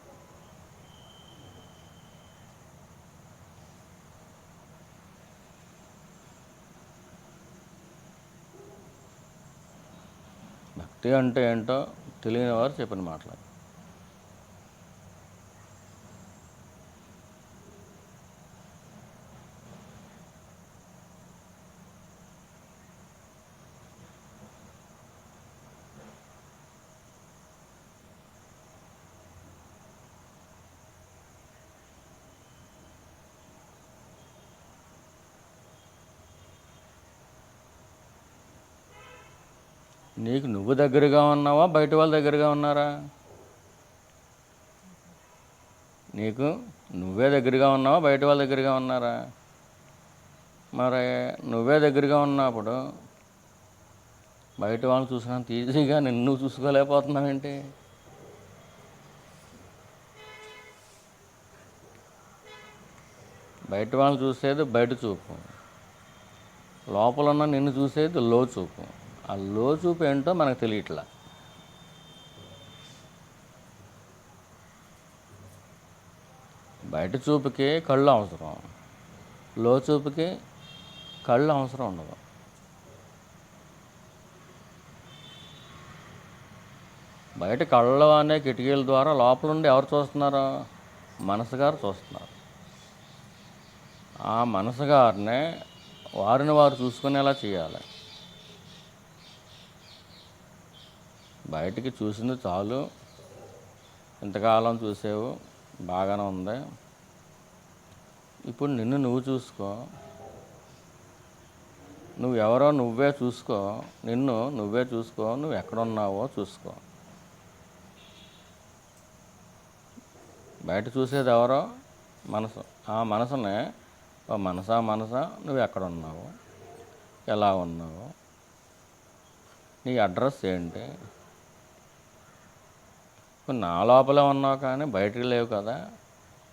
భక్తి అంటే ఏంటో తెలియని వారు చెప్పిన మాటలు. నీకు నువ్వు దగ్గరగా ఉన్నావా, బయట వాళ్ళ దగ్గరగా ఉన్నారా? నీకు నువ్వే దగ్గరగా ఉన్నావా, బయట వాళ్ళ దగ్గరగా ఉన్నారా? మరి నువ్వే దగ్గరగా ఉన్నప్పుడు బయట వాళ్ళని చూసినంత ఈజీగా నిన్ను నువ్వు చూసుకోలేకపోతున్నావేంటి? బయట వాళ్ళని చూసేది బయట చూపు, లోపల ఉన్న నిన్ను చూసేది లో చూపు. ఆ లో చూపు ఏంటో మనకు తెలియట్లా. బయట చూపుకి కళ్ళు అవసరం, లో చూపుకి కళ్ళు అవసరం ఉండదు. బయట కళ్ళు అనే కిటికీల ద్వారా లోపల నుండి ఎవరు చూస్తున్నారో? మనసు గారు చూస్తున్నారు. ఆ మనసు గారిని వారిని వారు చూసుకునేలా చేయాలి. బయటికి చూసింది చాలు, ఇంతకాలం చూసేవు బాగానే ఉంది, ఇప్పుడు నిన్ను నువ్వు చూసుకో, నువ్వెవరో నువ్వే చూసుకో, నిన్ను నువ్వే చూసుకో, నువ్వు ఎక్కడున్నావో చూసుకో. బయట చూసేది ఎవరో? మనసు. ఆ మనసునే మనసా నువ్వు ఎక్కడున్నావు, ఎలా ఉన్నావు, నీ అడ్రస్ ఏంటి? నా లోపలే ఉన్నావు కానీ బయటికి లేవు కదా,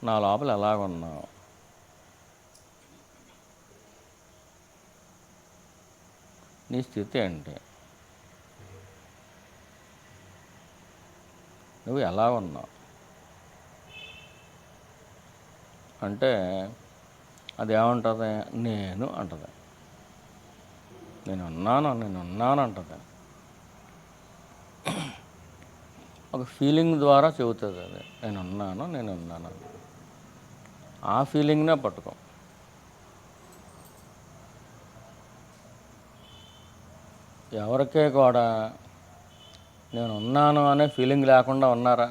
నా లోపల ఎలాగున్నావు? నీ స్థితి ఏంటి? నువ్వు ఎలా ఉన్నావు అంటే అది ఏమంటుంది? నేను అంటుంది. నేనున్నాను అంటుంది. ఒక ఫీలింగ్ ద్వారా చెబుతుంది అది, నేనున్నాను. ఆ ఫీలింగ్నే పట్టుకో. ఎవరికే కూడా నేనున్నాను అనే ఫీలింగ్ లేకుండా ఉన్నారా?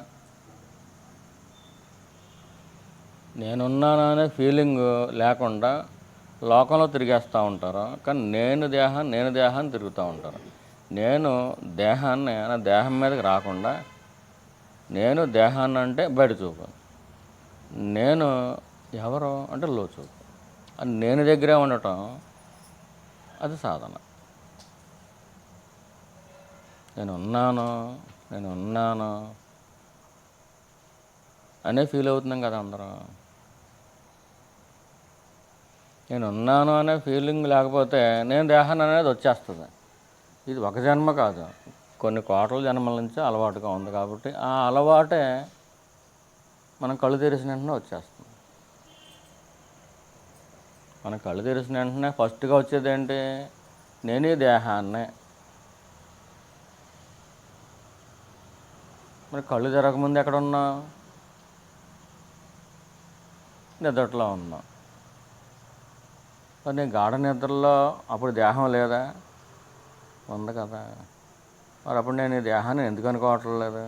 నేనున్నాను అనే ఫీలింగ్ లేకుండా లోకంలో తిరిగేస్తూ ఉంటారు, కానీ నేను దేహాన్ని తిరుగుతూ ఉంటారు. నేను దేహాన్ని నా దేహం మీదకి రాకుండా, నేను దేహాన్ని అంటే బయట చూపు, నేను ఎవరు అంటే లోచూపు. అది నేను దగ్గరే ఉండటం, అది సాధన. నేనున్నాను అనే ఫీల్ అవుతున్నాం కదా అందరం. నేనున్నాను అనే ఫీలింగ్ లేకపోతే నేను దేహాన్ని అనేది వచ్చేస్తుంది. ఇది ఒక జన్మ కాదు, కొన్ని కోట్ల జన్మల నుంచి అలవాటుగా ఉంది. కాబట్టి ఆ అలవాటే మనం కళ్ళు తెరిసిన వెంటనే వచ్చేస్తుంది. మనం కళ్ళు తెరిసిన వెంటనే ఫస్ట్గా వచ్చేది ఏంటి? నేను ఈ దేహాన్నే. మరి కళ్ళు తెరకముందు ఎక్కడున్నా? నిద్రలో ఉన్నా. మరి నేను గాఢ నిద్రలో అప్పుడు దేహం లేదా? ఉంది కదా. మరి అప్పుడు నేను ఈ దేహాన్ని ఎందుకు అనుకోవట్లేదు?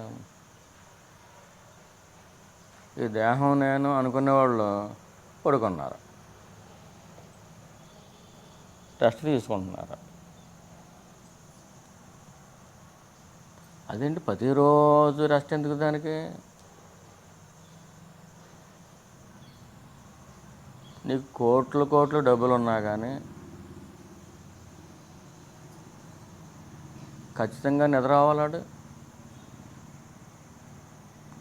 ఈ దేహం నేను అనుకునేవాళ్ళు పడుకున్నారు, రెస్ట్ తీసుకుంటున్నారు. అదేంటి ప్రతిరోజు రెస్ట్ ఎందుకు దానికి? నీకు కోట్లు డబ్బులు ఉన్నా కానీ ఖచ్చితంగా నిద్ర అవ్వాలాడు.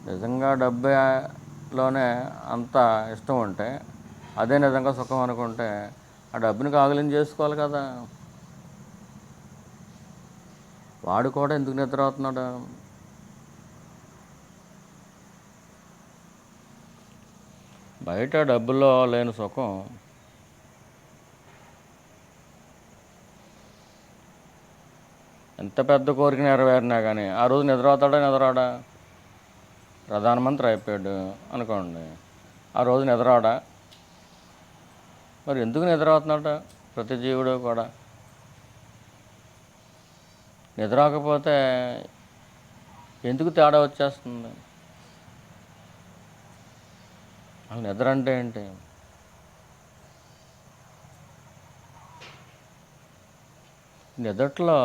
నిజంగా డబ్బులోనే అంత ఇష్టం ఉంటే, అదే నిజంగా సుఖం అనుకుంటే, ఆ డబ్బుని కాగులం చేసుకోవాలి కదా. వాడు కూడా ఎందుకు నిద్ర అవుతున్నాడు? బయట డబ్బులో లేని సుఖం ఎంత పెద్ద కోరిక నెరవేరినా కానీ ఆ రోజు నిద్రరాడా? ప్రధానమంత్రి అయిపోయాడు అనుకోండి, ఆ రోజు నిద్రరాడా? మరి ఎందుకు నిద్ర అవుతున్నాడు? ప్రతి జీవుడు కూడా నిద్ర రాకపోతే ఎందుకు తేడా వచ్చేస్తుంది? అసలు నిద్ర అంటే ఏంటి? నిద్రలో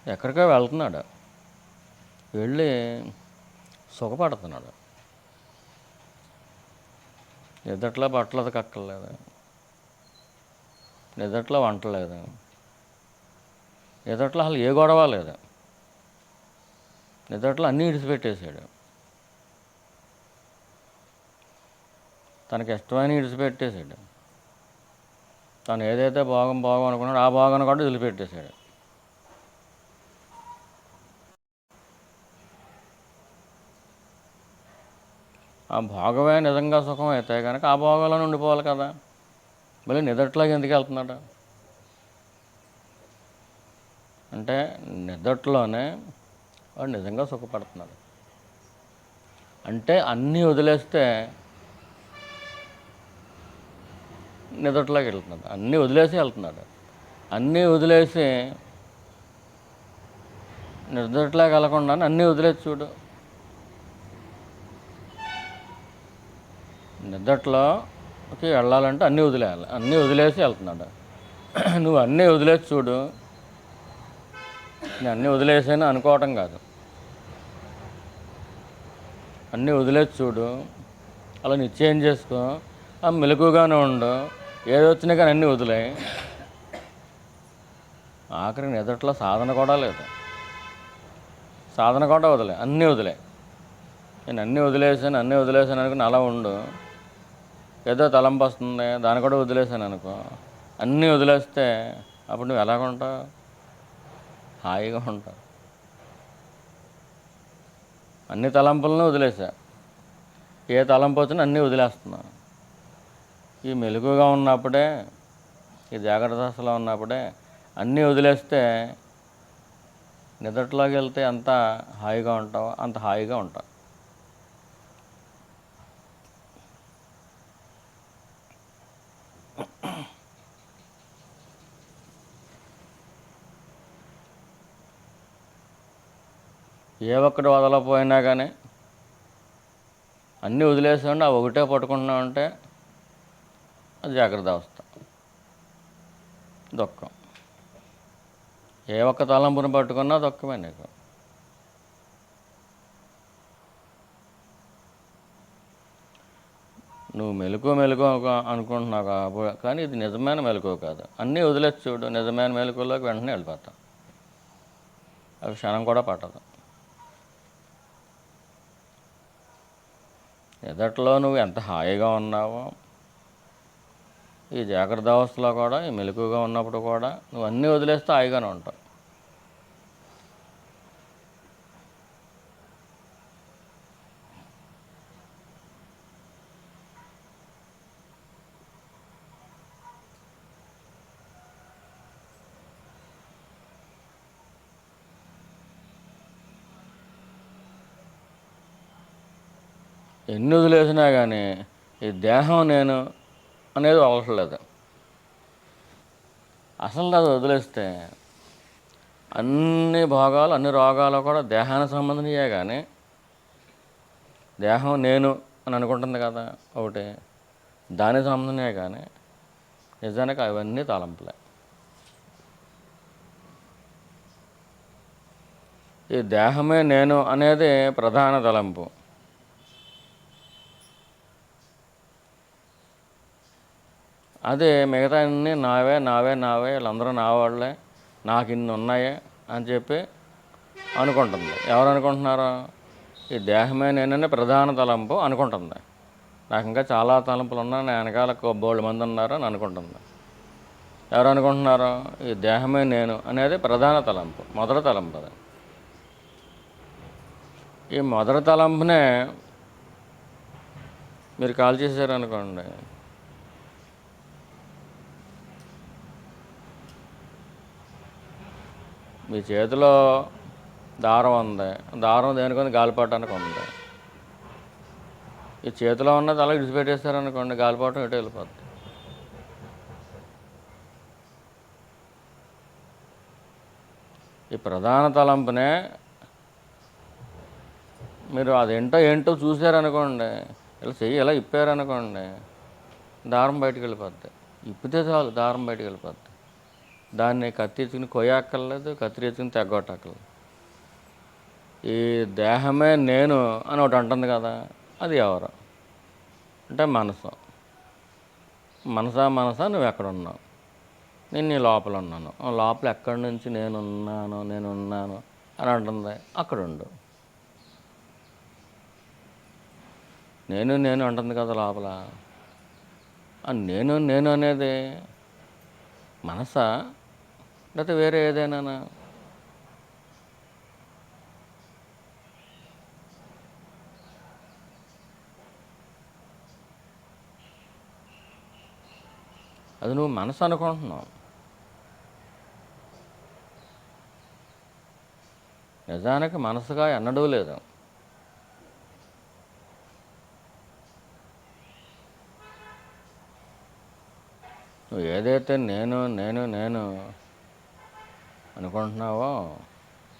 ఎక్కడికో వెళ్తున్నాడు, వెళ్ళి సుఖపడుతున్నాడు. నిద్రలో బట్టలు కక్కర్లేదు, నిద్రలో వంట లేదు, నిద్రలో అసలు ఏ గొడవ లేదు, నిద్రలో అన్నీ ఇడిచిపెట్టేశాడు. తనకి ఇష్టమైన ఇడిచిపెట్టేశాడు. తను ఏదైతే భాగం అనుకున్నాడో ఆ భాగాన్ని కూడా వదిలిపెట్టేశాడు. ఆ భాగమే నిజంగా సుఖం అయితే కనుక ఆ భాగంలోనే ఉండిపోవాలి కదా. మళ్ళీ నిద్రలోకి ఎందుకు వెళ్తున్నాడు? అంటే నిద్రలోనే వాడు నిజంగా సుఖపడుతున్నాడు. అంటే అన్నీ వదిలేస్తే నిద్రలోకి వెళ్తున్నాడు. అన్నీ వదిలేసి వెళ్తున్నాడు. అన్నీ వదిలేసి నిద్రలోకి వెళ్ళకుండా అన్నీ వదిలేసి చూడు. నిద్రలోకి వెళ్ళాలంటే అన్నీ వదిలేయాలి. అన్నీ వదిలేసి వెళ్తున్నాడు. నువ్వు అన్నీ వదిలేసి చూడు. నేను అన్నీ వదిలేసాను అనుకోవటం కాదు, అన్నీ వదిలేసి చూడు. అలా నిశ్చయం చేసుకో. ఆ మెలకుగానే ఉండు. ఏది వచ్చినా కానీ అన్నీ వదిలేయి. ఆఖరికి నిద్రలో సాధన కూడా లేదు. సాధన కూడా వదిలే, అన్నీ వదిలే. నేను అన్నీ వదిలేసాను అనుకుని అలా ఉండు. ఏదో తలంపు వస్తుంది, దాన్ని కూడా వదిలేసాను అనుకో. అన్నీ వదిలేస్తే అప్పుడు నువ్వు ఎలాగ ఉంటావు? హాయిగా ఉంటావు. అన్ని తలంపులను వదిలేసా. ఏ తలంపు వచ్చినా అన్నీ వదిలేస్తున్నాను. ఈ మెలకుగా ఉన్నప్పుడే, ఈ జాగ్రత్త దశలో ఉన్నప్పుడే అన్నీ వదిలేస్తే నిద్రలోకి వెళ్తే ఎంత హాయిగా ఉంటావో అంత హాయిగా ఉంటావు. ఏ ఒక్కటి వదలపోయినా కానీ అన్నీ వదిలేసాడు, ఆ ఒకటే పట్టుకుంటున్నామంటే అది జాగ్రత్త అవస్థ, దుఃఖం. ఏ ఒక్క తలంపుని పట్టుకున్నా దుఃఖమే నీకు. నువ్వు మెలకు అనుకుంటున్నావు కానీ ఇది నిజమైన మెలకువ కాదు. అన్నీ వదిలేసి చూడు, నిజమైన మెలకువలోకి వెంటనే వెళ్ళిపోతావు. అవి క్షణం కూడా పట్టదు. ఎదట్లో నువ్వు ఎంత హాయిగా ఉన్నావో ఈ జాగ్రత్త అవస్థలో కూడా, ఈ మెలకువగా ఉన్నప్పుడు కూడా నువ్వు అన్నీ వదిలేస్తే హాయిగానే ఉంటావు. ఎన్ని వదిలేసినా కానీ ఈ దేహం నేను అనేది అవసరం. అసలు అది వదిలేస్తే అన్ని భోగాలు, అన్ని రోగాలు కూడా దేహానికి సంబంధించియే. కానీ దేహం నేను అని అనుకుంటుంది కదా ఒకటి, దానికి సంబంధించినే. కానీ నిజానికి అవన్నీ తలంపులే. ఈ దేహమే నేను అనేది ప్రధాన తలంపు. అదే మిగతా అన్నీ నావే నావే నావే, వీళ్ళందరూ నా వాళ్ళే, నాకు ఇన్ని ఉన్నాయే అని చెప్పి అనుకుంటుంది. ఎవరు అనుకుంటున్నారు? ఈ దేహమే నేననే ప్రధాన తలంపు అనుకుంటుంది. నాకు ఇంకా చాలా తలంపులు ఉన్నాయి, నా వెనకాల బోల్డ్ మంది ఉన్నారు అని అనుకుంటుంది. ఎవరు అనుకుంటున్నారు? ఈ దేహమే నేను అనేది ప్రధాన తలంపు, మొదటి తలంపు. అది ఈ మొదటి తలంపునే మీరు కాల్ చేశారనుకోండి, మీ చేతిలో దారం ఉంది, దారం దేనికొని గాలిపటానికి ఉంది. ఈ చేతిలో ఉన్నది అలా విడిచిపెట్టేస్తారనుకోండి, గాలిపటం ఎటు వెళ్ళిపోద్ది. ఈ ప్రధాన తలంపునే మీరు అదేంటో చూసారనుకోండి, ఇలా చెయ్యి ఇలా ఇప్పారనుకోండి, దారం బయటకు వెళ్ళిపోద్ది. ఇప్పితే చాలు దారం బయటకు వెళ్ళిపోద్ది. దాన్ని కత్తిరించుకుని కొయ్యక్కర్లేదు, కత్తిరించుకుని తెగ్గొట్టక్కర్లేదు. ఈ దేహమే నేను అని ఒకటి అంటుంది కదా, అది ఎవరు అంటే మనసు. మనసా నువ్వు ఎక్కడున్నావు? నేను నీ లోపల ఉన్నాను. లోపల ఎక్కడి నుంచి నేనున్నాను అని అంటుంది. అక్కడుండు. నేను అంటుంది కదా లోపల. నేను అనేది మనసా లేకపోతే వేరే ఏదైనా? అది నువ్వు మనసు అనుకుంటున్నావు. నిజానికి మనసుగా ఎన్నడూ లేదు. నువ్వు ఏదైతే నేను అనుకుంటున్నావో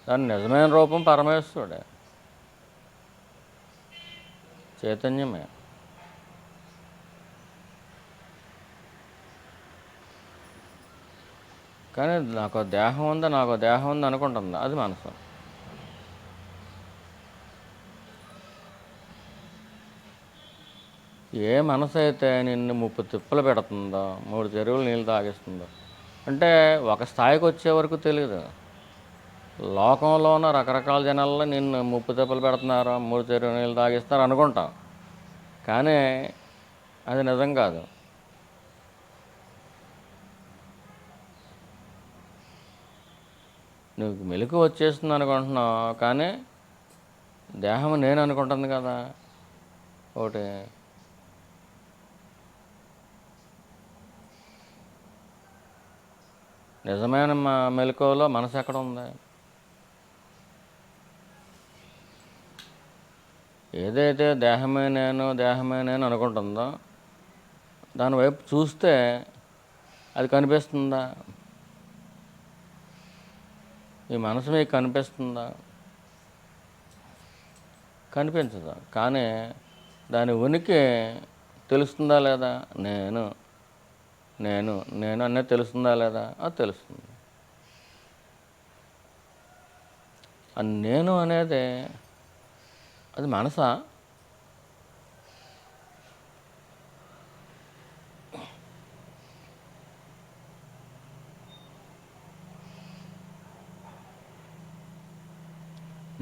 దాని నిజమైన రూపం పరమేశ్వరుడే, చైతన్యమే. కానీ నాకు దేహం ఉంది అనుకుంటుంది, అది మనసు. ఏ మనసు అయితే నిన్ను 30 తిప్పలు పెడుతుందో, 3 చెరువులు నీళ్ళు తాగిస్తుందో, అంటే ఒక స్థాయికి వచ్చే వరకు తెలియదు. లోకంలో ఉన్న రకరకాల జనాల్లో నిన్ను 30 తిప్పలు పెడుతున్నారు, 3 చెరువులు నీళ్ళు తాగిస్తారు అనుకుంటాం. కానీ అది నిజం కాదు. నువ్వు మెలకు వచ్చేస్తుంది అనుకుంటున్నావు, కానీ దేహం నేను అనుకుంటుంది కదా ఒకటి. నిజమైన మెలకువలో మనసు ఎక్కడ ఉంది? ఏదైతే దేహమే నేను దేహమే నేను అనుకుంటుందో దాని వైపు చూస్తే అది కనిపిస్తుందా? ఈ మనసు మీకు కనిపిస్తుందా? కనిపించదు. కానీ దాని ఉనికి తెలుస్తుందా లేదా? నేను నేను నేను అనేది తెలుస్తుందా లేదా? అది తెలుస్తుంది. ఆ నేను అనేది అది మనసా?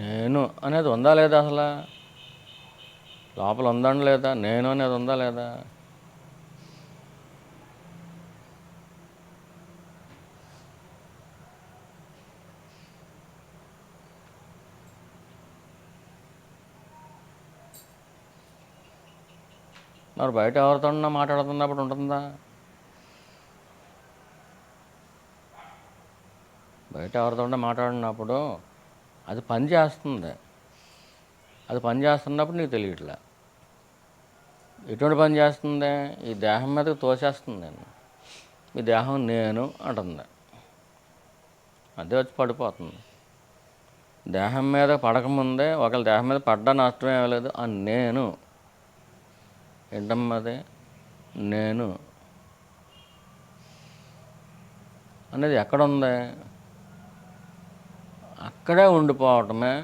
నేను అనేది ఉందా లేదా? అసలు లోపల ఉందండి లేదా? నేను అనేది ఉందా లేదా? మరి బయట ఎవరితోనన్నా మాట్లాడుతున్నప్పుడు ఉంటుందా? బయట ఎవరితోనన్నా మాట్లాడినప్పుడు అది పని చేస్తుంది. అది పని చేస్తున్నప్పుడు నీకు తెలియట్లే. ఎటువంటి పని చేస్తుంది? ఈ దేహం మీదకి తోసేస్తుంది. నేను ఈ దేహం నేను అంటుంది. అదే వచ్చి పడిపోతుంది. దేహం మీద పడకముందే ఒకళ్ళ దేహం మీద పడ్డా నష్టం ఏమీ లేదు. ఆ నేను ఏంటమ్మది? నేను అనేది ఎక్కడుంది? అక్కడే ఉండిపోవటమే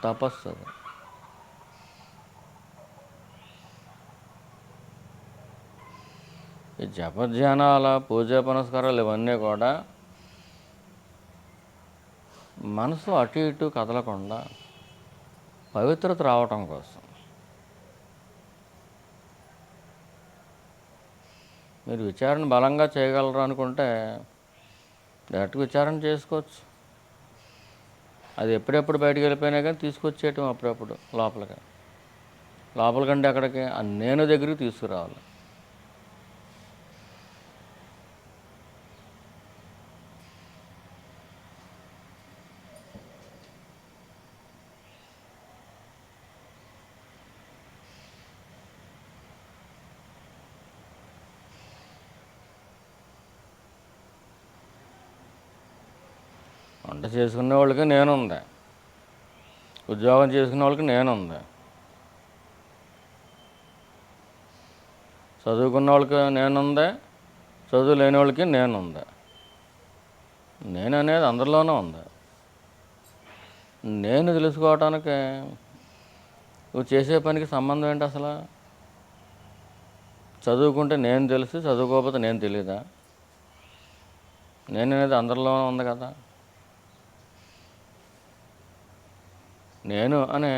తపస్సు. ఈ జపధ్యానాల పూజా పునస్కారాలు ఇవన్నీ కూడా మనసు అటు ఇటు కదలకుండా పవిత్రత రావటం కోసం. మీరు విచారణ బలంగా చేయగలరు అనుకుంటే డైరెక్ట్గా విచారణ చేసుకోవచ్చు. అది ఎప్పుడెప్పుడు బయటకు వెళ్ళిపోయినా కానీ తీసుకొచ్చేయటం అప్పుడప్పుడు లోపలికంటే అక్కడికి ఆ నేను దగ్గరికి తీసుకురావాలి. వంట చేసుకునే వాళ్ళకి నేనుంది, ఉద్యోగం చేసుకునే వాళ్ళకి నేనుంది, చదువుకున్న వాళ్ళకి నేనుంది, చదువు లేని వాళ్ళకి నేనుంది. నేను అనేది అందరిలోనూ ఉంది. నేను తెలుసుకోవటానికి నువ్వు చేసే పనికి సంబంధం ఏంటి అసలు? చదువుకుంటే నేను తెలిసి చదువుకోకపోతే నేను తెలీదా? నేను అనేది అందరిలోనూ ఉంది కదా. నేను అని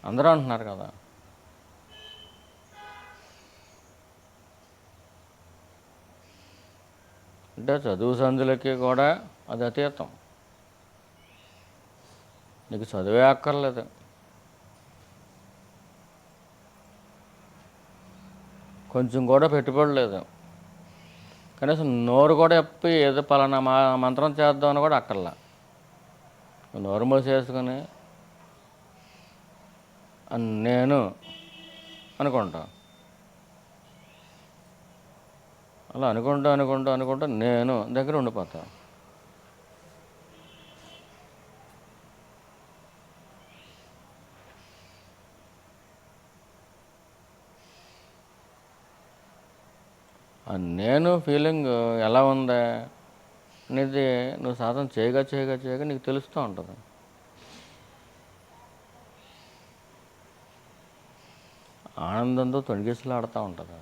అందరూ అంటున్నారు కదా. అంటే చదువు సందులకి కూడా అది అతీతం. నీకు చదివే అక్కర్లేదు. కొంచెం కూడా పెట్టుబడి లేదు. కనీసం నోరు కూడా ఎప్పి ఏదో పలానా మంత్రం చేద్దామని కూడా అక్కర్లా. నోరు మూసేసుకొని నేను అనుకుంటా. అలా అనుకుంటూ నేను దగ్గర ఉండిపోతా. ఆ నేను ఫీలింగ్ ఎలా ఉందా అనేది నువ్వు సాధన చేయగా నీకు తెలుస్తూ ఉంటుంది. ఆనందంతో తొణిగిసలాడుతూ ఉంటుంది.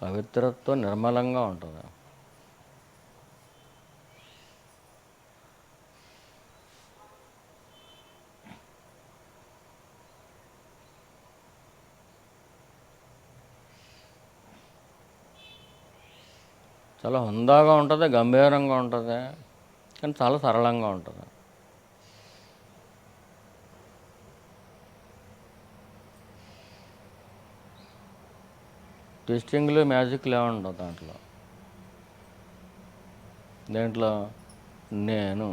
పవిత్రతతో నిర్మలంగా ఉంటుంది. చాలా హుందాగా ఉంటుంది, గంభీరంగా ఉంటుంది, కానీ చాలా సరళంగా ఉంటుంది. ట్విస్టింగ్లు మ్యాజిక్లు ఏముండవు దాంట్లో. దేంట్లో నేను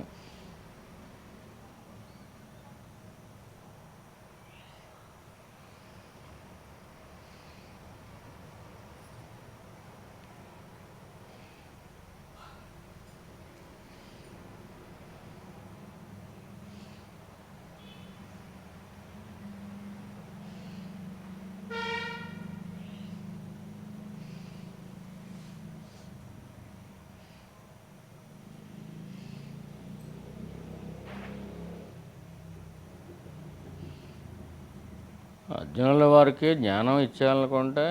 అర్జునుల వారికి జ్ఞానం ఇచ్చేయాలనుకుంటే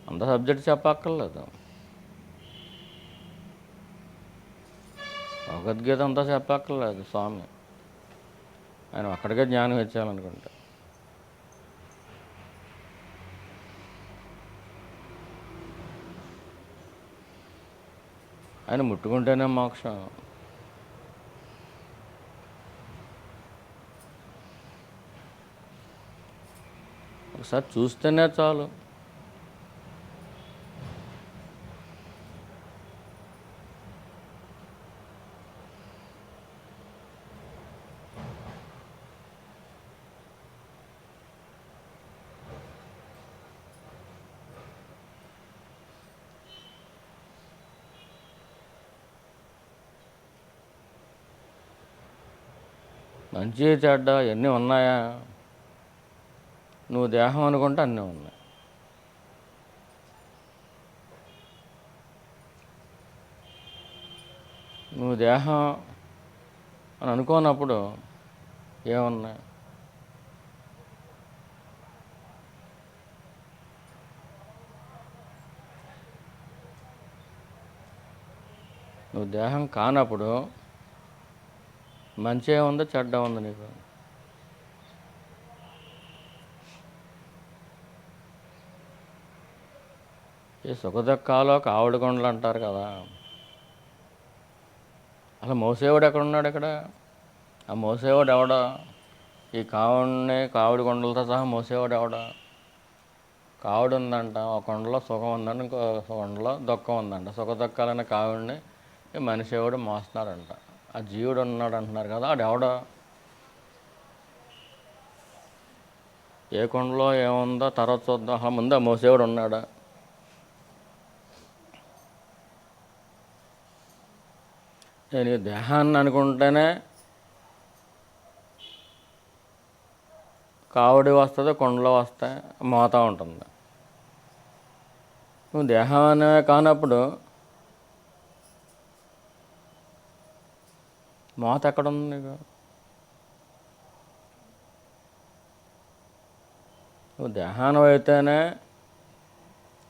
అంత సబ్జెక్ట్ చెప్పక్కర్లేదు. భగవద్గీత అంతా చెప్పక్కర్లేదు స్వామి, ఆయన అక్కడికే జ్ఞానం ఇచ్చేయాలనుకుంటే. ఆయన ముట్టుకుంటేనే మోక్షం. ఒకసారి చూస్తేనే చాలు. మంచి చెడ్డ ఎన్ని ఉన్నాయా? నువ్వు దేహం అనుకుంటే అన్నీ ఉన్నాయి. నువ్వు దేహం అని అనుకోనప్పుడు ఏమున్నాయి? నువ్వు దేహం కానప్పుడు మంచి ఏముందో చెడ్డ ఉంది నీకు. ఈ సుఖదుఖాలో కావడి కొండలు అంటారు కదా, అసలు మోసేవాడు ఎక్కడున్నాడు ఇక్కడ? ఆ మోసేవాడు ఎవడా? ఈ కావడి కొండలతో సహా మోసేవాడు ఎవడా? కావడి ఉందంట, ఒక కొండలో సుఖం ఉందంట, ఇంకో కొండలో దుఃఖం ఉందంట. సుఖదుఖాలనే కావడిని ఈ మనిషేవాడు మోస్తున్నాడంట. ఆ జీవుడు ఉన్నాడు అంటున్నారు కదా, ఆడు ఎవడా? ఏ కొండలో ఏముందో తర్వాత చూద్దాం. అసలు ముందు ఆ మోసేవాడు ఉన్నాడా? నేను ఈ దేహాన్ని అనుకుంటేనే కావడి వస్తుంది, కొండలో వస్తాయి, మోతా ఉంటుంది. నువ్వు దేహం అనే కానప్పుడు మోత ఎక్కడుంది నీకు? నువ్వు దేహానం అయితేనే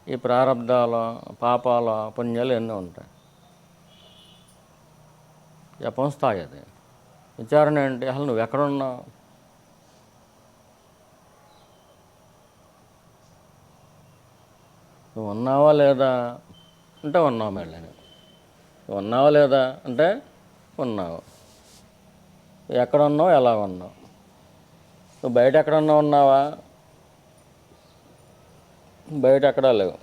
ఈ ప్రారంధాలు, పాపాలు, పుణ్యాలు ఎన్నో ఉంటాయి. జపం స్థాయి అది. విచారణ ఏంటి? అసలు నువ్వు ఎక్కడున్నావు? నువ్వు ఉన్నావా లేదా అంటే ఉన్నావు. మళ్ళీ నువ్వు ఉన్నావా లేదా అంటే ఉన్నావు. ఎక్కడ ఉన్నావు, ఎలా ఉన్నావు? నువ్వు బయట ఎక్కడన్నా ఉన్నావా? బయట ఎక్కడా లేవు.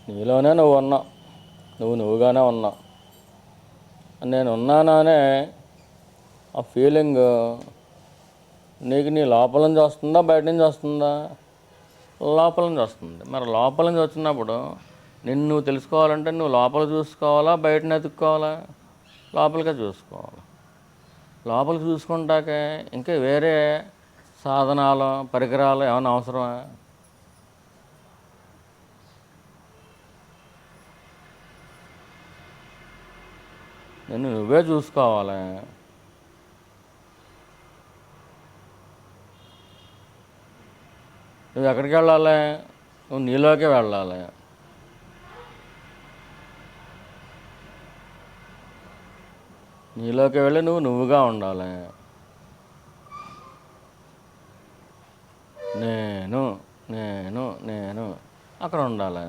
నీలోనే నువ్వు ఉన్నావు, నువ్వుగానే ఉన్నావు. నేను ఉన్నాననే ఆ ఫీలింగ్ నీకు నీ లోపల నుంచి వస్తుందా, బయట నుంచి వస్తుందా? లోపల నుంచి వస్తుంది. మరి లోపల నుంచి వచ్చినప్పుడు నిన్ను నువ్వు తెలుసుకోవాలంటే నువ్వు లోపల చూసుకోవాలా, బయటని ఎత్తుక్కోవాలా? లోపలికే చూసుకోవాలి. లోపలికి చూసుకుంటాకే ఇంకా వేరే సాధనాలు, పరికరాలు ఏమైనా అవసరమా? నిన్ను నువ్వే చూసుకోవాలి. నువ్వు ఎక్కడికి వెళ్ళాలి? నువ్వు నీలోకే వెళ్ళాలి. నీలోకి వెళ్ళి నువ్వుగా ఉండాలి. నేను నేను నేను అక్కడ ఉండాలి.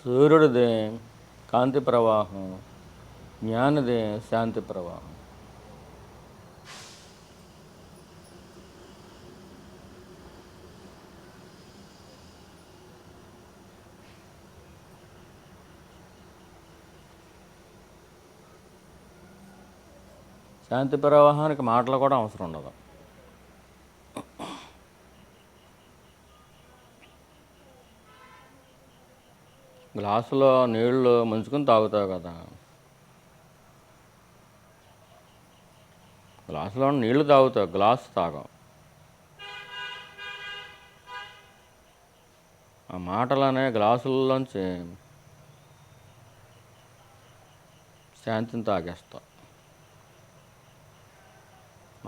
సూర్యుడిది కాంతి ప్రవాహం, జ్ఞానిది శాంతి ప్రవాహం. శాంతి ప్రవాహానికి మాటలు కూడా అవసరం ఉండదు. గ్లాసులో నీళ్లు ముంచుకొని తాగుతావు కదా, గ్లాసులో నీళ్లు తాగుతావు, గ్లాసు తాగవు. ఆ మాటలనే గ్లాసుల్లోంచి శాంతిని తాగేస్తావు.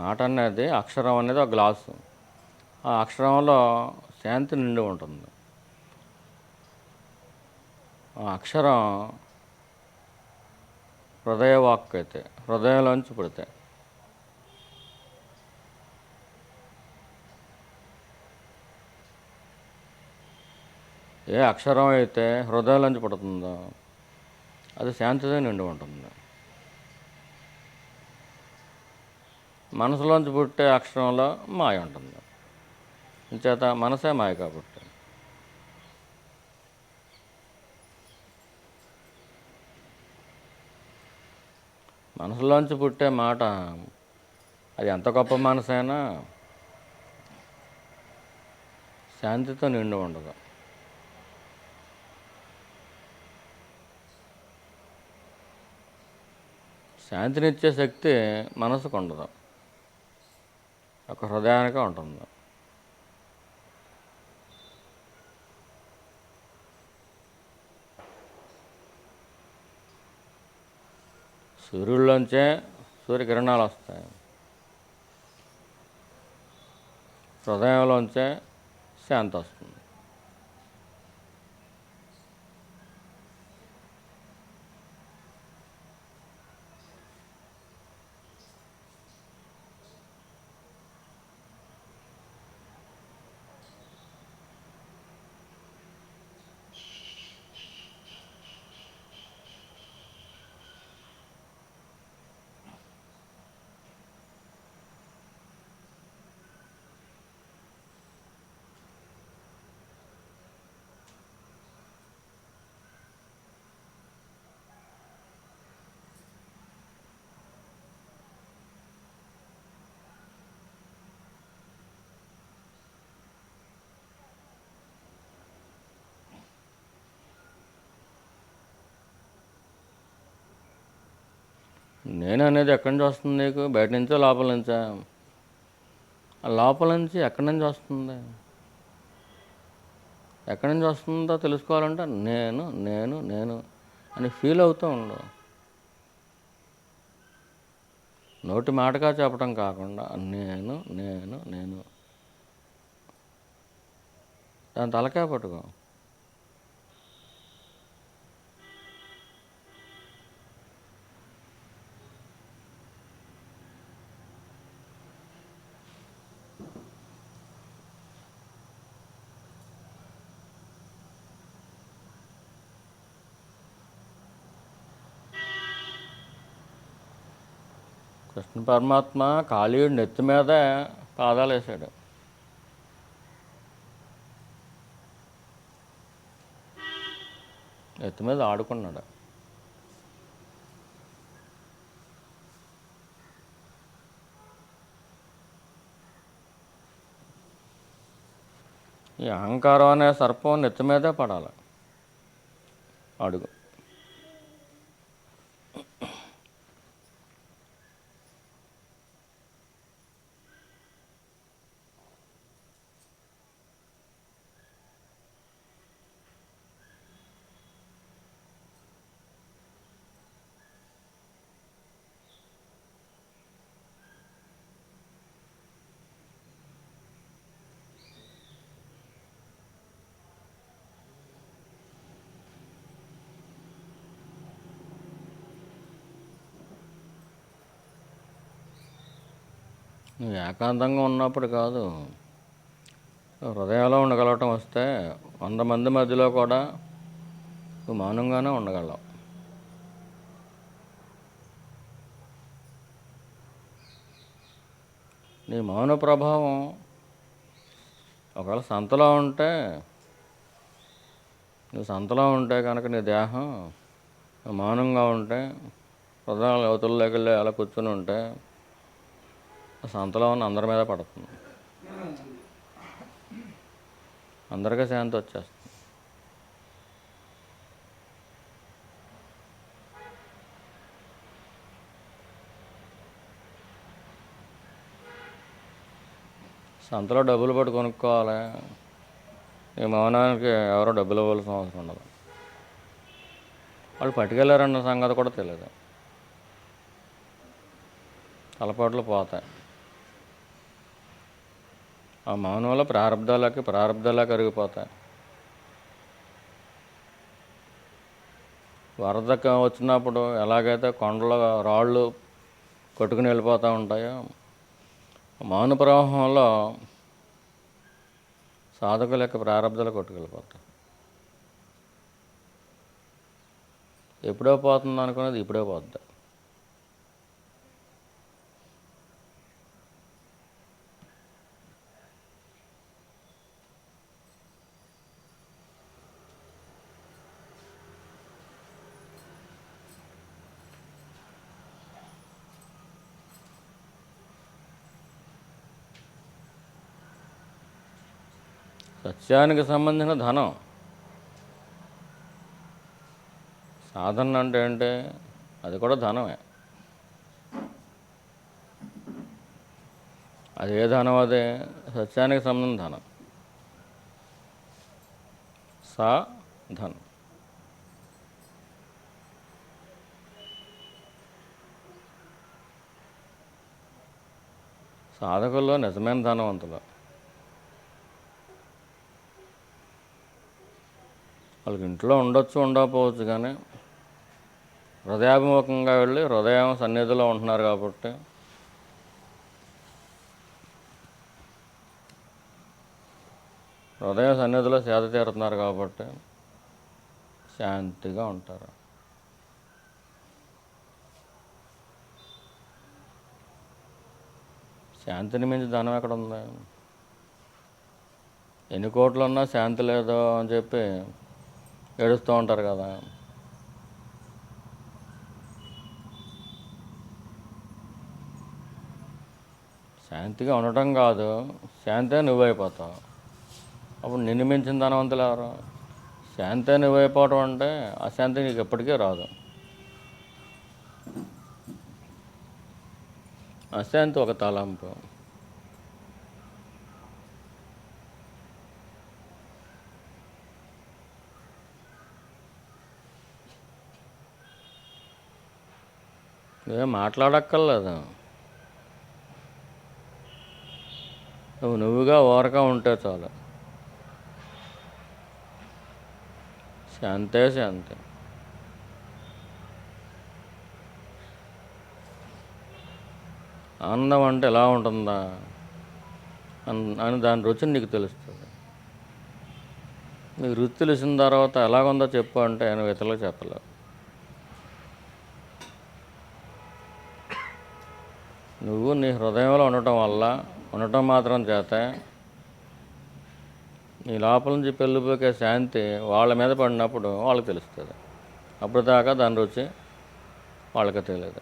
మాట అనేది, అక్షరం అనేది ఒక గ్లాసు. ఆ అక్షరంలో శాంతి నిండి ఉంటుంది. ఆ అక్షరం హృదయ వాక్కు అయితే, హృదయంలోంచి పుడితే. ఏ అక్షరం అయితే హృదయంలోంచి పుడుతుందో అది శాంతితో నిండి ఉంటుంది. మనసులోంచి పుట్టే అక్షరంలో మాయ ఉంటుంది. చేత మనసే మాయ కాబట్టి. మనసులోంచి పుట్టే మాట అది ఎంత గొప్ప మనసైనా శాంతితో నిండి ఉండదు. శాంతినిచ్చే శక్తి మనసుకు ఉండదు, ఒక హృదయానికే ఉంటుంది. సూర్యుల్లోంచే సూర్యకిరణాలు వస్తాయి, హృదయంలోంచే శాంతి వస్తుంది. నేను అనేది ఎక్కడి నుంచి వస్తుంది నీకు? బయట నుంచో లోపల నుంచా? ఆ లోపల నుంచి ఎక్కడి నుంచి వస్తుంది? ఎక్కడి నుంచి వస్తుందో తెలుసుకోవాలంటే నేను నేను నేను అని ఫీల్ అవుతూ ఉండు. నోటి మాటగా చెప్పడం కాకుండా నేను నేను నేను దాని తలకాయ పట్టుకో. కృష్ణ పరమాత్మ కాళీయుడి నెత్తి మీదే పాదాలు వేసాడు. నెత్తి మీద ఆడుకున్నాడు. ఈ అహంకారం అనే సర్పం నెత్తి మీదే పడాలి అడుగు. నువ్వు ఏకాంతంగా ఉన్నప్పుడు కాదు, హృదయంలో ఉండగలగటం వస్తే 100 మంది మధ్యలో కూడా నువ్వు మౌనంగానే ఉండగలవు. నీ మౌన ప్రభావం ఒకవేళ సంతలో ఉంటే, నువ్వు సంతలో ఉంటే కనుక నీ దేహం మౌనంగా ఉంటే, హృదయాల అవతలలోకి వెళ్ళి అలా కూర్చొని ఉంటే సంతలో ఉన్న అందరి మీద పడుతుంది, అందరికీ శాంతి వచ్చేస్తుంది. సంతలో డబ్బులు పట్టు కొనుక్కోవాలి, ఈ మౌనానికి ఎవరో డబ్బులు ఇవ్వాల్సిన అవసరం ఉండదు. వాళ్ళు పట్టుకెళ్ళారన్న సంగతి కూడా తెలియదు. తలపాట్లు పోతాయి. ఆ మౌనం వల్ల ప్రారంధాలకి కరిగిపోతాయి. వరద వచ్చినప్పుడు ఎలాగైతే కొండలో రాళ్ళు కొట్టుకుని వెళ్ళిపోతూ ఉంటాయో, మౌన ప్రవాహంలో సాధకుల యొక్క ప్రారంధాలు కొట్టుకెళ్ళిపోతాయి. ఎప్పుడో పోతుంది అనుకునేది ఇప్పుడే పోద్ది. సత్యానికి సంబంధించిన ధనం సాధన అంటే ఏంటి? అది కూడా ధనమే. అది ఏ ధనం? అదే సత్యానికి సంబంధించిన ధనం. ధనం. సాధకుల్లో నిజమైన ధనవంతులు. వాళ్ళకి ఇంట్లో ఉండొచ్చు, ఉండకపోవచ్చు, కానీ హృదయాభిముఖంగా వెళ్ళి హృదయం సన్నిధిలో ఉంటున్నారు కాబట్టి హృదయ సన్నిధిలో సేద తీరుతున్నారు కాబట్టి శాంతిగా ఉంటారు. శాంతిని మించి ధనం ఎక్కడ ఉంది? ఎన్ని కోట్లు ఉన్నా శాంతి లేదు అని చెప్పి ఏడుస్తూ ఉంటారు కదా. శాంతిగా ఉండటం కాదు, శాంతే నువ్వైపోతావు. అప్పుడు నిన్ను మించిన ధనవంతులు ఎవరు? శాంతే నువ్వైపోవటం అంటే అశాంతి నీకు ఎప్పటికీ రాదు. అశాంతి ఒక తలంపు. నువ్వేం మాట్లాడక్కర్లేదు. నువ్వుగా ఓరగా ఉంటే చాలు. శాంతే శాంతి. ఆనందం అంటే ఎలా ఉంటుందా అని దాని రుచిని నీకు తెలుస్తుంది. నీకు రుచి తెలిసిన తర్వాత ఎలాగుందో చెప్పు అంటే నువ్వు ఇతరులకు చెప్పలేవు. నువ్వు నీ హృదయంలో ఉండటం మాత్రం చేత నీ లోపల నుంచి పెళ్ళిపోకే శాంతి వాళ్ళ మీద పడినప్పుడు వాళ్ళకి తెలుస్తుంది. అప్పుడు దాకా దాని రుచి వాళ్ళకి తెలియదు.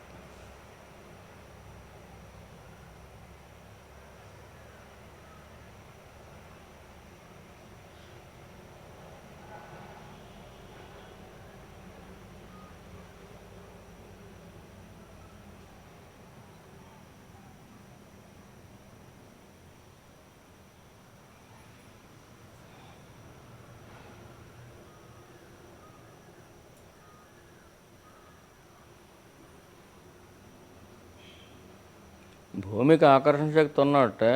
భూమికి ఆకర్షణ శక్తి ఉన్నట్టే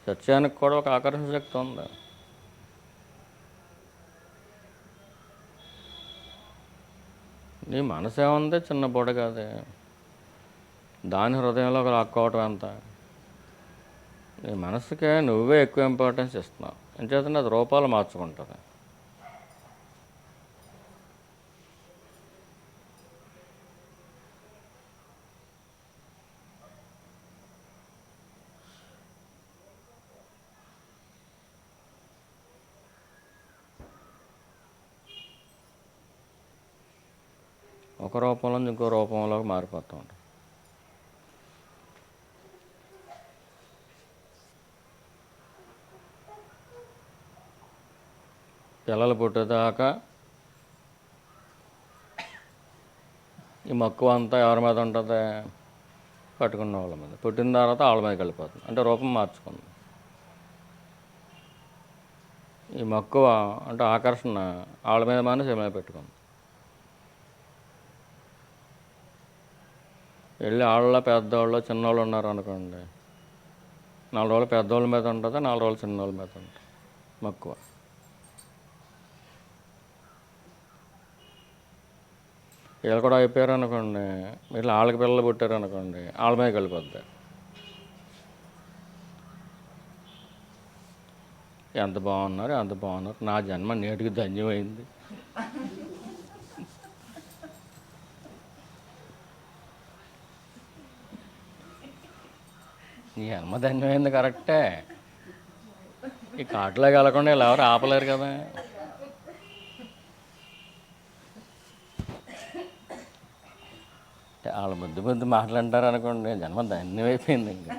సత్యానికి కూడా ఒక ఆకర్షణ శక్తి ఉంది. నీ మనసు ఏముంది? చిన్న బుడగ. అది దాని హృదయంలోకి లాక్కోవటం ఎంత? నీ మనసుకే నువ్వే ఎక్కువ ఇంపార్టెన్స్ ఇస్తున్నావు. ఎంచేతంటే అది రూపాలు మార్చుకుంటుంది. ఒక రూపంలో నుంచి ఇంకో రూపంలోకి మారిపోతూ ఉంటాం. పిల్లలు పుట్టేదాకా ఈ మక్కువ అంతా ఎవరి మీద ఉంటుంది? పట్టుకున్న వాళ్ళ మీద. పుట్టిన తర్వాత వాళ్ళ మీదకి వెళ్ళిపోతుంది, అంటే రూపం మార్చుకుంది. ఈ మక్కువ అంటే ఆకర్షణ వాళ్ళ మీద మానే మీద పెట్టుకుంది. వెళ్ళి వాళ్ళ పెద్దవాళ్ళు చిన్నవాళ్ళు ఉన్నారు అనుకోండి, 4 రోజులు పెద్దవాళ్ళ మీద ఉంటుంది, 4 రోజులు చిన్నవాళ్ళ మీద ఉంటుంది మక్కువ. వీళ్ళు కూడా అయిపోయారు అనుకోండి, వీళ్ళు వాళ్ళకి పిల్లలు పుట్టారు అనుకోండి, వాళ్ళ మీద వెళ్ళిపోద్ది. ఎంత బాగున్నారు, నా జన్మ నేటికి ధన్యమైంది. నీ జన్మ ధన్యమైంది కరెక్టే, ఈ కాటులోకి వెళ్ళకుండా వీళ్ళు ఎవరు ఆపలేరు కదా. వాళ్ళు ముద్దు మాట్లాంటారు అనుకోండి, జన్మ ధన్యమైపోయింది. ఇంకా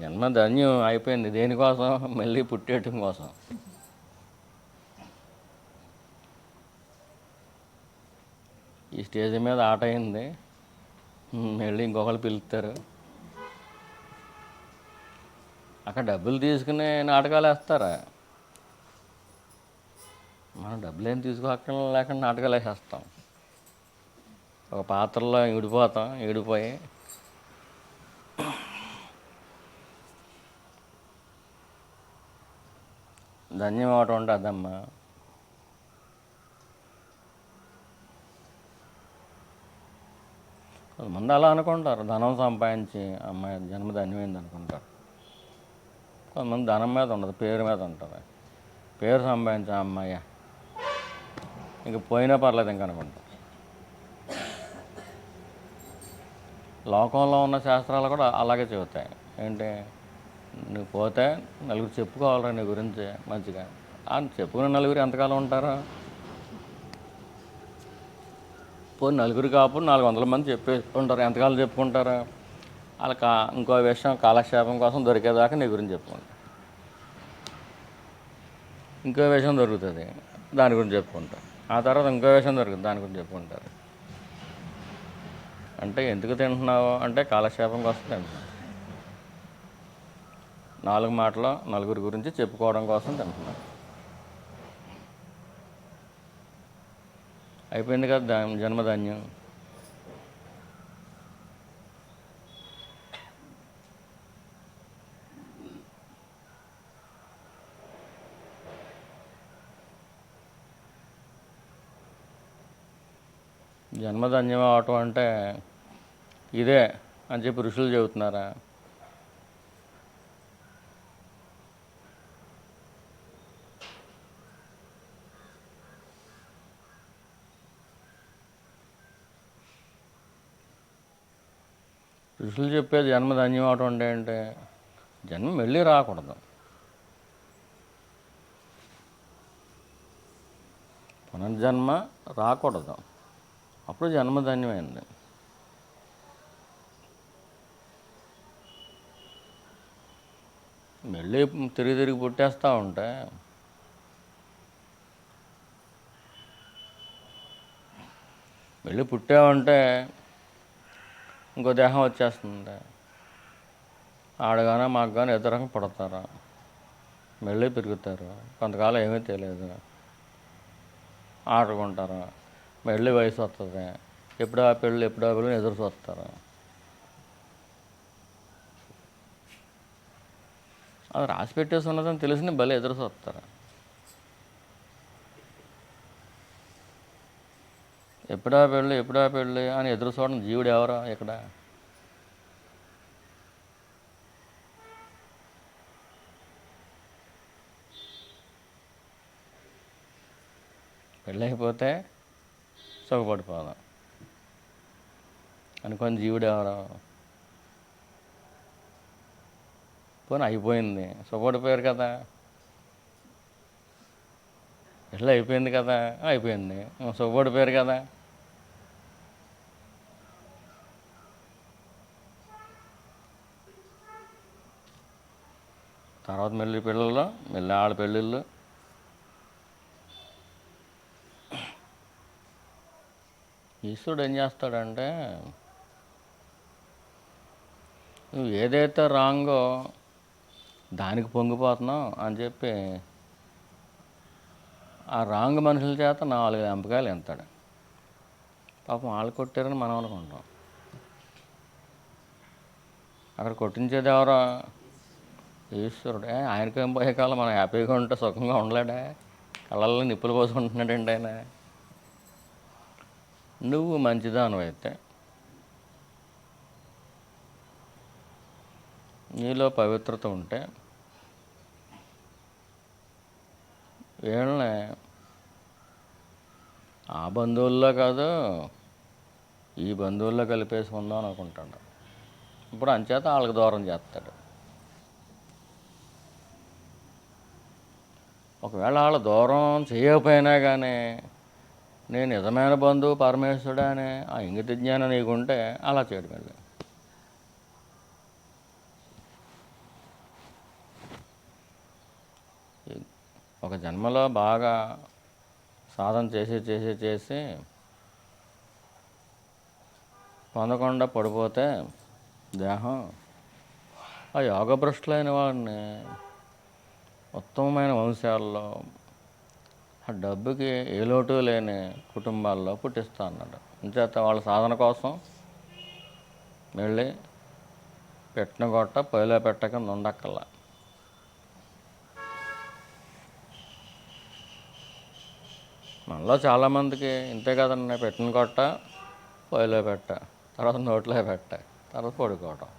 జన్మ ధన్యం అయిపోయింది. దేనికోసం? మళ్ళీ పుట్టేయటం కోసం. ఈ స్టేజ్ మీద ఆట అయింది, మళ్ళీ ఇంకొకరు పిలుస్తారు. అక్కడ డబ్బులు తీసుకుని నాటకాలు వేస్తారా? మనం డబ్బులు ఏం తీసుకోక లేకుండా నాటకాలు వేసేస్తాం. ఒక పాత్రలో ఈడిపోయి ధన్యం అవటం అంటే అదమ్మా. కొంతమంది అలా అనుకుంటారు, ధనం సంపాదించి అమ్మాయి జన్మ ధన్యమైంది అనుకుంటారు. కొంతమంది ధనం మీద ఉండదు, పేరు మీద ఉంటుంది. పేరు సంపాదించే అమ్మాయి ఇంక పోయినా పర్లేదు ఇంక అనుకుంటారు. లోకంలో ఉన్న శాస్త్రాలు కూడా అలాగే చెబుతాయి. ఏంటి, నువ్వు పోతే నలుగురు చెప్పుకోవాలరా నీ గురించి మంచిగా. చెప్పుకునే నలుగురు ఎంతకాలం ఉంటారా? పోయి నలుగురు కాకపోతే 400 మంది చెప్పేసుకుంటారు. ఎంతకాలం చెప్పుకుంటారా? వాళ్ళకి ఇంకో విషయం కాలక్షేపం కోసం దొరికేదాకా నీ గురించి చెప్పుకుంటారు. ఇంకో విషయం దొరుకుతుంది, దాని గురించి చెప్పుకుంటారు. ఆ తర్వాత ఇంకో విషయం దొరుకుతుంది, దాని గురించి చెప్పుకుంటారు. అంటే ఎందుకు తింటున్నావు అంటే కాలక్షేపం కోసం తింటున్నావు. 4 మాటలు నలుగురి గురించి చెప్పుకోవడం కోసం తింటున్నావు. అయిపోయింది కదా జన్మధన్యం. జన్మధన్యం అవటం అంటే ఇదే అని చెప్పి ఋషులు చెబుతున్నారా? ఋషులు చెప్పేది జన్మధన్యం అవటం అంటే ఏంటి? జన్మ మళ్ళీ రాకూడదు, పునర్జన్మ రాకూడదు, అప్పుడు జన్మధన్యమైంది. మళ్ళీ తిరిగి పుట్టేస్తూ ఉంటే మళ్ళీ పుట్టామంటే ఇంకో దేహం వచ్చేస్తుంది. ఆడగానే మాకు కానీ ఇద్దరు రకం పుడతారు, మళ్ళీ పెరుగుతారు, కొంతకాలం ఏమీ తెలియదు, ఆడుకుంటారు, మళ్ళీ వయసు వస్తుంది, ఎప్పుడో ఆ పెళ్ళి ఎదురు చూస్తారు. అది రాసి పెట్టేసి ఉన్నదని తెలిసిన భలే ఎదురు చూస్తారు. ఎప్పుడా పెళ్ళి అని ఎదురు చూడడం జీవుడు ఎవరో ఇక్కడ? పెళ్ళి అయిపోతే సుఖపడిపోదాం అనుకొని జీవుడు ఎవరో? పోనీ అయిపోయింది, సుఖపడిపోయారు కదా. ఇట్లా అయిపోయింది కదా, అయిపోయింది, సుఖపడిపోయారు కదా. తర్వాత మళ్ళీ పిల్లలు, మళ్ళీ ఆడ పెళ్ళిళ్ళు. ఈశ్వరుడు ఏం చేస్తాడంటే, నువ్వు ఏదైతే రాంగో దానికి పొంగిపోతున్నావు అని చెప్పి ఆ రాంగ్ మనుషుల చేత 4 ఎంపకాయలు ఎంతాడు. పాపం వాళ్ళు కొట్టారని మనం అనుకుంటాం. అక్కడ కొట్టించేది ఎవరో? ఈశ్వరుడే. ఆయనకేం పోయే కాలం మనం హ్యాపీగా ఉంటే సుఖంగా ఉండలేడా? కళ్ళల్లో నిప్పులు పోసుకుంటున్నాడండి ఆయన. నువ్వు మంచిదానివైతే, నీలో పవిత్రత ఉంటే వీళ్ళని ఆ బంధువుల్లో కాదు ఈ బంధువుల్లో కలిపేసుకుందాం అనుకుంటాడు. ఇప్పుడు అంచేత వాళ్ళకి దూరం చేస్తాడు. ఒకవేళ వాళ్ళు దూరం చేయకపోయినా కానీ నేను నిజమైన బంధువు పరమేశ్వరుడు అనే ఆ ఇంగిత జ్ఞానం నీకుంటే అలా చేయడం వెళ్ళి. ఒక జన్మలో బాగా సాధన చేసి పొందకుండా పడిపోతే దేహం, ఆ యోగభ్రష్టులైన వాడిని ఉత్తమమైన వంశాల్లో ఆ డబ్బుకి ఏ లోటు లేని కుటుంబాల్లో పుట్టిస్తా అన్నాడు. అంచేత వాళ్ళ సాధన కోసం వెళ్ళి పెట్టిన గొట్ట పొయ్యిలో పెట్టక ఉండక్కల్లా. మనలో చాలామందికి ఇంతే కదండి, పెట్టిన గొట్ట పొయ్యిలో పెట్ట, తర్వాత నోట్లో పెట్ట, తర్వాత పడుకోవటం,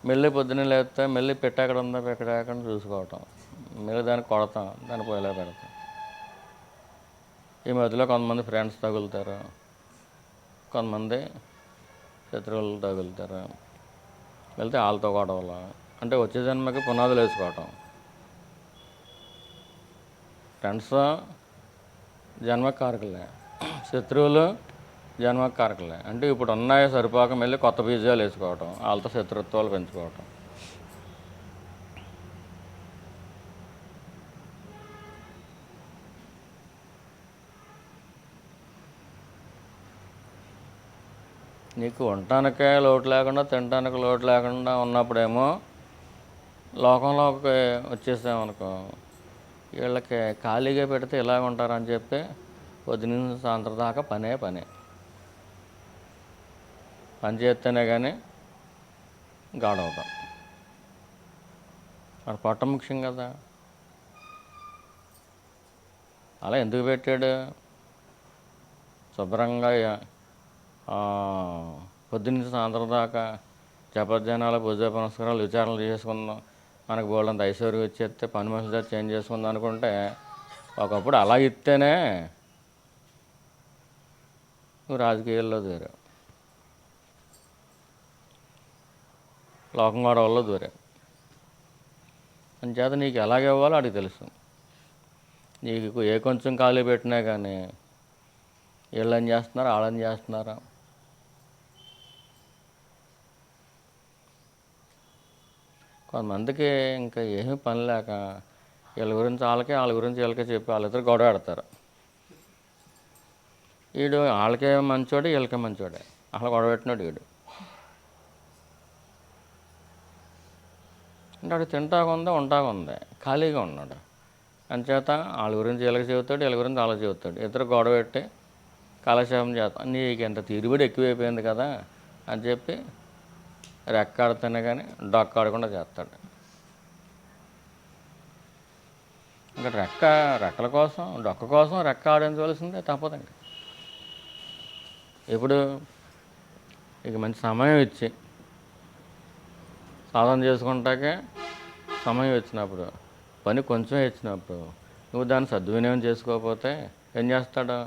మళ్ళీ పొద్దున్నే లేస్తే మళ్ళీ పెట్టెక్కడ ఉందో ఎక్కడ చూసుకోవటం, మళ్ళీ దాన్ని కొడతాం, దాన్ని పొయ్యిలో పెడతాం. ఈ మధ్యలో కొంతమంది ఫ్రెండ్స్ తగులుతారు, కొంతమంది శత్రువులు తగులుతారు, వెళ్తే వాళ్ళతో గొడవలు. అంటే వచ్చే జన్మకి పునాదులు వేసుకోవటం. ఫ్రెండ్స్ జన్మకారకులే, శత్రువులు జన్మకారకులే. అంటే ఇప్పుడు ఉన్నాయి సరిపోక మళ్ళీ కొత్త బీజాలు వేసుకోవటం, వాళ్ళతో శత్రుత్వాలు పెంచుకోవటం. నీకు ఉండటానికే లోటు లేకుండా, తినడానికి లోటు లేకుండా ఉన్నప్పుడేమో లోకంలోకి వచ్చేసామనుకో, వీళ్ళకి ఖాళీగా పెడితే ఇలాగ ఉంటారని చెప్పి పొద్దున్న సాయంత్రం దాకా పని చేస్తేనే కానీ గాడవుతాం. మరి పొట్ట ముఖ్యం కదా. అలా ఎందుకు పెట్టాడు? శుభ్రంగా పొద్దున్న సాయంత్రం దాకా జపధ్యానాలు, పూజ పునస్కారాలు, విచారణలు చేసుకుందాం, మనకు బోళ్ళంత ఐశ్వర్యం వచ్చేస్తే పని మనుషుల చేత చేంజ్ చేసుకుందాం అనుకుంటే, ఒకప్పుడు అలా ఇస్తేనే నువ్వు రాజకీయాల్లో దూరావు, లోకం గొడవల్లో దూరావు. అంచేత నీకు ఎలాగ ఇవ్వాలో అడిగి తెలుసు. నీకు ఏ కొంచెం ఖాళీ పెట్టినా కానీ వీళ్ళని చేస్తున్నారు, వాళ్ళని చేస్తున్నారు. కొంతమందికి ఇంకా ఏమీ పని లేక వీళ్ళ గురించి వాళ్ళ గురించి వీళ్ళకే చెప్పి వాళ్ళిద్దరు గొడవ ఆడతారు. వీడు వాళ్ళకే మంచోడే, వీళ్ళకే మంచోడే, అసలు గొడవ పెట్టినాడు వీడు. అంటే వాడు తింటాకుంది, ఉంటాకుంది, ఖాళీగా ఉన్నాడు. అంచేత వాళ్ళ గురించి వీళ్ళకి చెబుతాడు, వీళ్ళ గురించి వాళ్ళకి చెబుతాడు. ఇద్దరు గొడవ పెట్టి కాలక్షేపం చేస్తాం. నీకు ఎంత తిరుగుబడి ఎక్కువైపోయింది కదా అని చెప్పి రెక్కాడితేనే కానీ డొక్కాడకుండా చేస్తాడు. ఇంకా రెక్కల కోసం, డొక్క కోసం రెక్క ఆడించవలసిందే, తప్పదండి. ఇప్పుడు ఇక మంచి సమయం ఇచ్చి సాధన చేసుకుంటాకే సమయం ఇచ్చినప్పుడు, పని కొంచెం ఇచ్చినప్పుడు నువ్వు దాన్ని సద్వినియోగం చేసుకోకపోతే ఏం చేస్తాడు?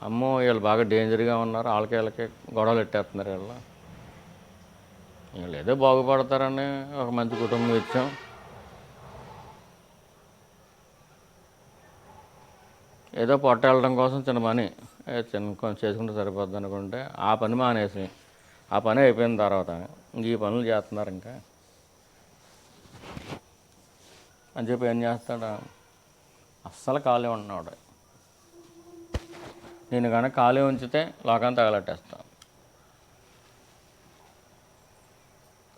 అమ్మో వీళ్ళు బాగా డేంజర్గా ఉన్నారు, వీళ్ళకి గొడవలు పెట్టేస్తున్నారు, వీళ్ళు ఏదో బాగుపడతారని ఒక మంచి కుటుంబం ఇచ్చాం, ఏదో పొట్టెళ్ళడం కోసం చిన్న పని కొంచెం చేసుకుంటే సరిపోద్ది అనుకుంటే ఆ పని మానేసి ఆ పని అయిపోయిన తర్వాత ఇంక ఈ పనులు చేస్తున్నారు ఇంకా అని చెప్పి ఏం చేస్తాడు, అస్సలు ఖాళీ ఉన్నాడు. నేను కనుక ఖాళీ ఉంచితే లోకాన్ని తగలట్టేస్తాను,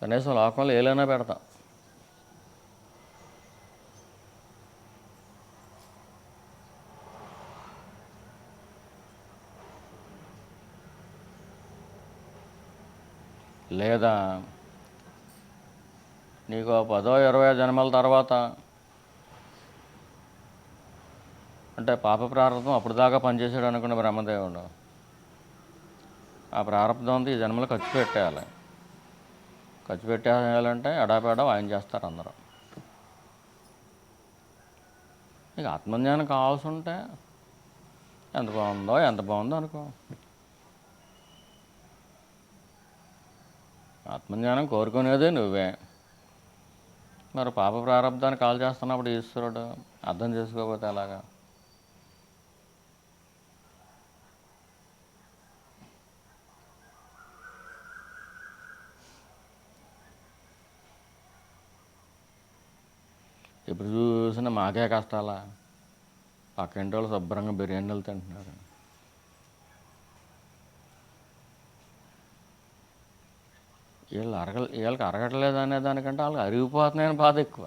కనీసం లోకంలో ఏలైనా పెడతాం. లేదా నీకు 10-20 జన్మల తర్వాత అంటే పాప ప్రారంభం అప్పుడు దాకా పనిచేసాడు అనుకున్న బ్రహ్మదేవుడు ఆ ప్రారంభంతో ఈ జన్మలో ఖర్చు పెట్టేయాలి. ఖర్చు పెట్టేయాలంటే ఎడాపేడా వాయిన్ చేస్తారు అందరూ. నీకు ఆత్మజ్ఞానం కావాల్సి ఉంటే ఎంత బాగుందో అనుకో. ఆత్మజ్ఞానం కోరుకునేదే నువ్వే. మరి పాప ప్రారంభాన్ని కాల్ చేస్తున్నప్పుడు ఈశ్వరుడు అర్థం చేసుకోకపోతే ఎలాగా? ఇప్పుడు చూసిన మాకే కష్టాలా? పక్కింటి వాళ్ళు శుభ్రంగా బిర్యానీలు తింటున్నారు. వీళ్ళకి అరగట్లేదు అనే దానికంటే వాళ్ళకి అరిగిపోతున్నాయని బాధ ఎక్కువ.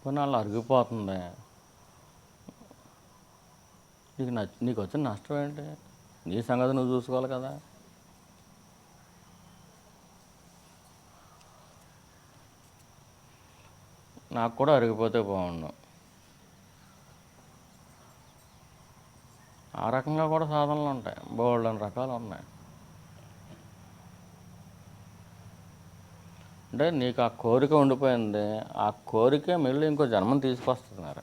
కొన్ని వాళ్ళు అరిగిపోతుంది. నీకు వచ్చిన నష్టం ఏంటి? నీ సంగతి నువ్వు చూసుకోవాలి కదా. నాకు కూడా అరిగిపోతే బాగుండు. ఆ రకంగా కూడా సాధనలు ఉంటాయి, బోల్డని రకాలు ఉన్నాయి. అంటే నీకు ఆ కోరిక ఉండిపోయింది, ఆ కోరికే మళ్ళీ ఇంకో జన్మం తీసుకొస్తున్నారు.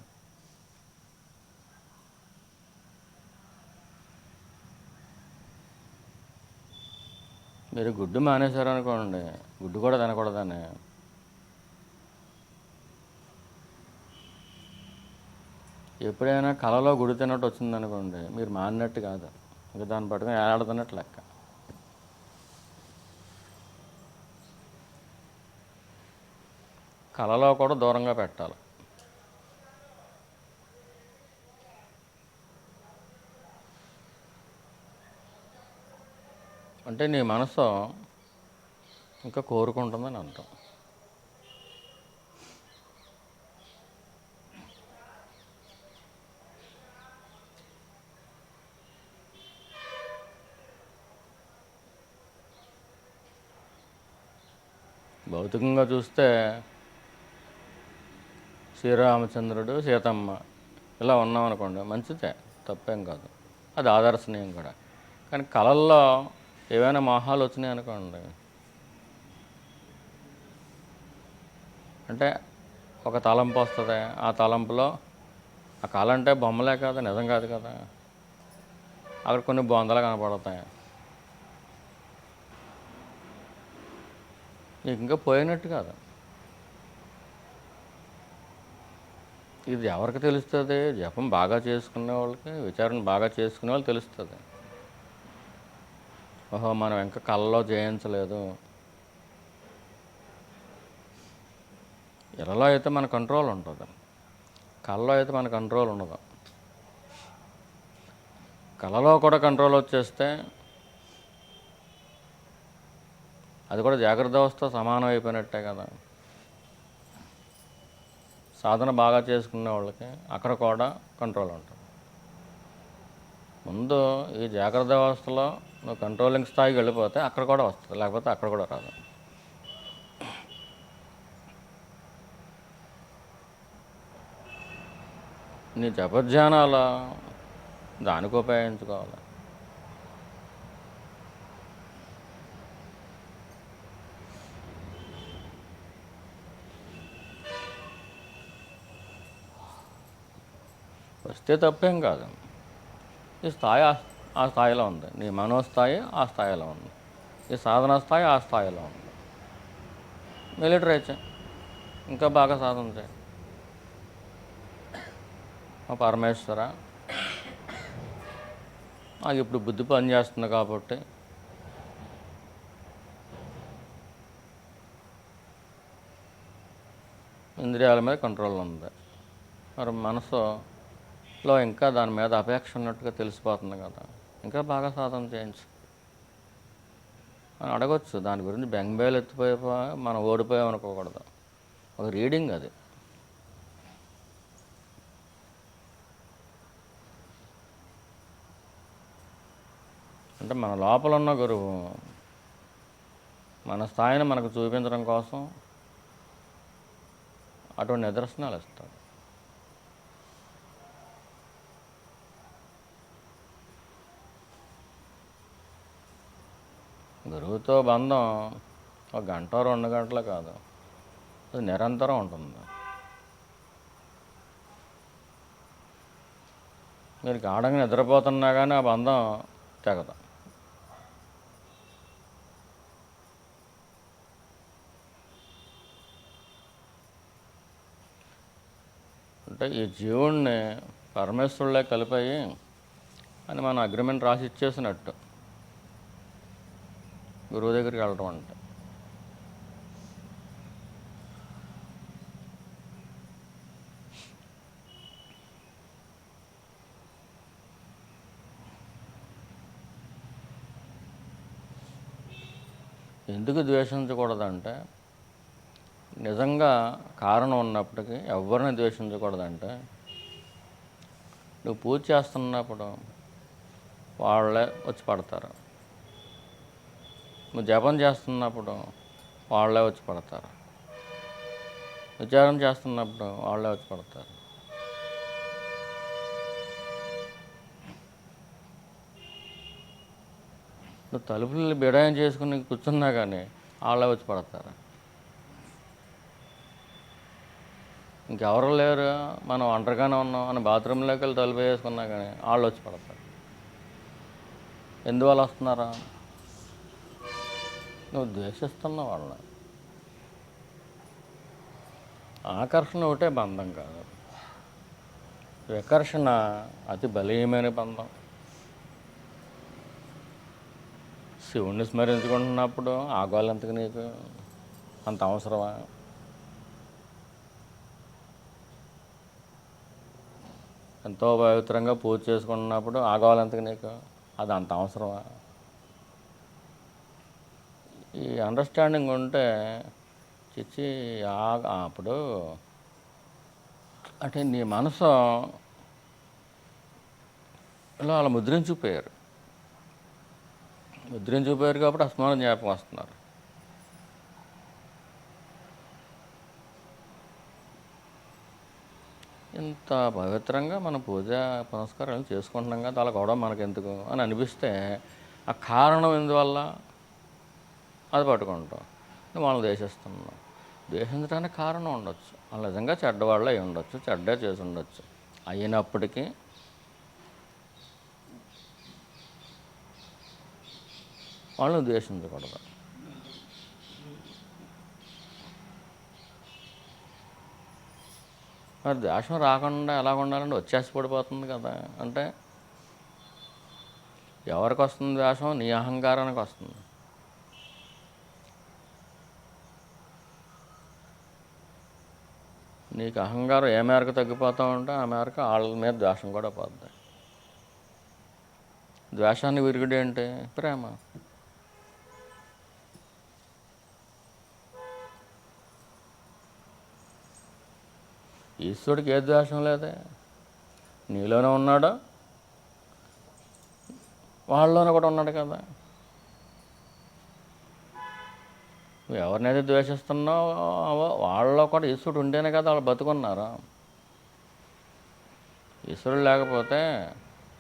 మీరు గుడ్డు మానేశారనుకోండి, గుడ్డు కూడా తినకూడదని, ఎప్పుడైనా కళలో గుడి తిన్నట్టు వచ్చిందనుకోండి, మీరు మానినట్టు కాదు, ఇంకా దాన్ని పట్టుకుని ఏడాడుతున్నట్టు లెక్క. కళలో కూడా దూరంగా పెట్టాలి. అంటే నీ మనసు ఇంకా కోరుకుంటుందని అంటాం. భౌతికంగా చూస్తే శ్రీరామచంద్రుడు, సీతమ్మ ఇలా ఉన్నామనుకోండి, మంచిదే, తప్పేం కాదు, అది ఆదర్శనీయం కూడా. కానీ కళల్లో ఏవైనా మోహాలు వచ్చినాయి అనుకోండి, అంటే ఒక తలంపు వస్తుంది, ఆ తలంపులో ఆ కళ అంటే బొమ్మలే కాదు, నిజం కాదు కదా, అక్కడ కొన్ని బొందలు కనపడతాయి, నీకు ఇంకా పోయినట్టు కాదు. ఇది ఎవరికి తెలుస్తుంది? జపం బాగా చేసుకునే వాళ్ళకి, విచారణ బాగా చేసుకునే వాళ్ళు తెలుస్తుంది. ఓహో, మనం ఇంకా కళ్ళలో జయించలేదు. ఇళ్ళలో అయితే మన కంట్రోల్ ఉంటుంది, కళ్ళలో అయితే మన కంట్రోల్ ఉండదు. కళలో కూడా కంట్రోల్ వచ్చేస్తే అది కూడా జాగ్రత్త అవస్థ సమానం అయిపోయినట్టే కదా. సాధన బాగా చేసుకునే వాళ్ళకి అక్కడ కూడా కంట్రోల్ ఉంటుంది. ముందు ఈ జాగ్రత్త అవస్థలో నువ్వు కంట్రోలింగ్ స్థాయికి వెళ్ళిపోతే అక్కడ కూడా వస్తుంది, లేకపోతే అక్కడ కూడా రాదు. నీ జపధ్యానాల దానికి ఉపయోగించుకోవాలి. వస్తే తప్పేం కాదు. ఈ స్థాయి ఆ స్థాయిలో ఉంది. నీ మనోస్థాయి ఆ స్థాయిలో ఉంది. ఈ సాధన స్థాయి ఆ స్థాయిలో ఉంది. మిలిటరీ చేయి, ఇంకా బాగా సాధన చేయి. పరమేశ్వర, నాకు ఇప్పుడు బుద్ధి పనిచేస్తుంది కాబట్టి ఇంద్రియాల మీద కంట్రోల్ ఉంది. మరి మనసులో ఇంకా దాని మీద అపేక్ష ఉన్నట్టుగా తెలిసిపోతుంది కదా, ఇంకా బాగా సాధన చేయించు అని అడగొచ్చు. దాని గురించి బెంగబేలు ఎత్తిపోయి మనం ఓడిపోయాం అనుకోకూడదు. ఒక రీడింగ్ అది. అంటే మన లోపల ఉన్న గురువు మన స్థాయిని మనకు చూపించడం కోసం అటువంటి నిదర్శనాలు ఇస్తాడు. గురువుతో బంధం ఒక గంట 2 గంటలు కాదు, అది నిరంతరం ఉంటుంది. మీరు గాఢంగా నిద్రపోతున్నా కానీ ఆ బంధం తెగదు. అంటే ఈ జీవుణ్ణి పరమేశ్వరులే కలిపాయి అని మనం అగ్రిమెంట్ రాసి ఇచ్చేసినట్టు గురువు దగ్గరికి వెళ్ళటం అంటే. ఎందుకు ద్వేషించకూడదంటే, నిజంగా కారణం ఉన్నప్పటికీ ఎవరిని ద్వేషించకూడదంటే, నువ్వు పూజ చేస్తున్నప్పుడు వాళ్ళే వచ్చి పడతారు, నువ్వు జపం చేస్తున్నప్పుడు వాళ్ళే వచ్చి పడతారు, విచారం చేస్తున్నప్పుడు వాళ్ళే వచ్చి పడతారు. నువ్వు తలుపులు బిడాయం చేసుకుని కూర్చున్నా కానీ వాళ్ళే వచ్చి పడతారు. ఇంకెవరు లేరు, మనం ఒంటరిగానే ఉన్నాం అని బాత్రూంలోకి వెళ్ళి తలుపు వేసుకున్నా కానీ వాళ్ళు వచ్చి పడతారు. ఎందువల్ల వస్తున్నారా? నువ్వు ద్వేషిస్తున్నావు వాళ్ళని. ఆకర్షణ ఒకటే బంధం కాదు, వికర్షణ అతి బలీయమైన బంధం. శివుణ్ణి స్మరించుకుంటున్నప్పుడు ఆగోళ్ళంతకు నీకు అంత అవసరమా? ఎంతో పవిత్రంగా పూజ చేసుకుంటున్నప్పుడు ఆగోళ్ళంతకు నీకు అది అంత అవసరమా? ఈ అండర్స్టాండింగ్ ఉంటే చిచ్చి అప్పుడు అంటే నీ మనసు ఇలా అలా ముద్రించిపోయారు కాబట్టి అస్మానం జ్ఞాపకం వస్తున్నారు. ఇంత పవిత్రంగా మనం పూజ పునస్కారాలు చేసుకుంటున్నాం కదా, అలా కూడా మనకెందుకు అని అనిపిస్తే ఆ కారణం ఎందువల్ల అది పట్టుకుంటాం. నువ్వు వాళ్ళని ద్వేషిస్తున్నావు. ద్వేషించడానికి కారణం ఉండొచ్చు, వాళ్ళు నిజంగా చెడ్డవాళ్ళు అయి ఉండొచ్చు, చెడ్డే చేసి ఉండొచ్చు. అయినప్పటికీ వాళ్ళని ద్వేషించకూడదు. మరి ద్వేషం రాకుండా ఎలా ఉండాలంటే వచ్చేసి పడిపోతుంది కదా. అంటే ఎవరికి వస్తుంది ద్వేషం? నీ అహంకారానికి వస్తుంది. నీకు అహంకారం ఏ మేరకు తగ్గిపోతూ ఉంటే ఆ మేరకు వాళ్ళ మీద ద్వేషం కూడా పోద్ది. ద్వేషాన్ని విరుగుడు ఏంటి? ప్రేమ. ఈశ్వరుడికి ఏ ద్వేషం లేదే, నీలోనే ఉన్నాడు, వాళ్ళలోనే కూడా ఉన్నాడు కదా. నువ్వు ఎవరినైతే ద్వేషిస్తున్నావో వాళ్ళలో కూడా ఈశ్వరుడు ఉంటేనే కదా వాళ్ళు బతుకున్నారు. ఈశ్వరుడు లేకపోతే,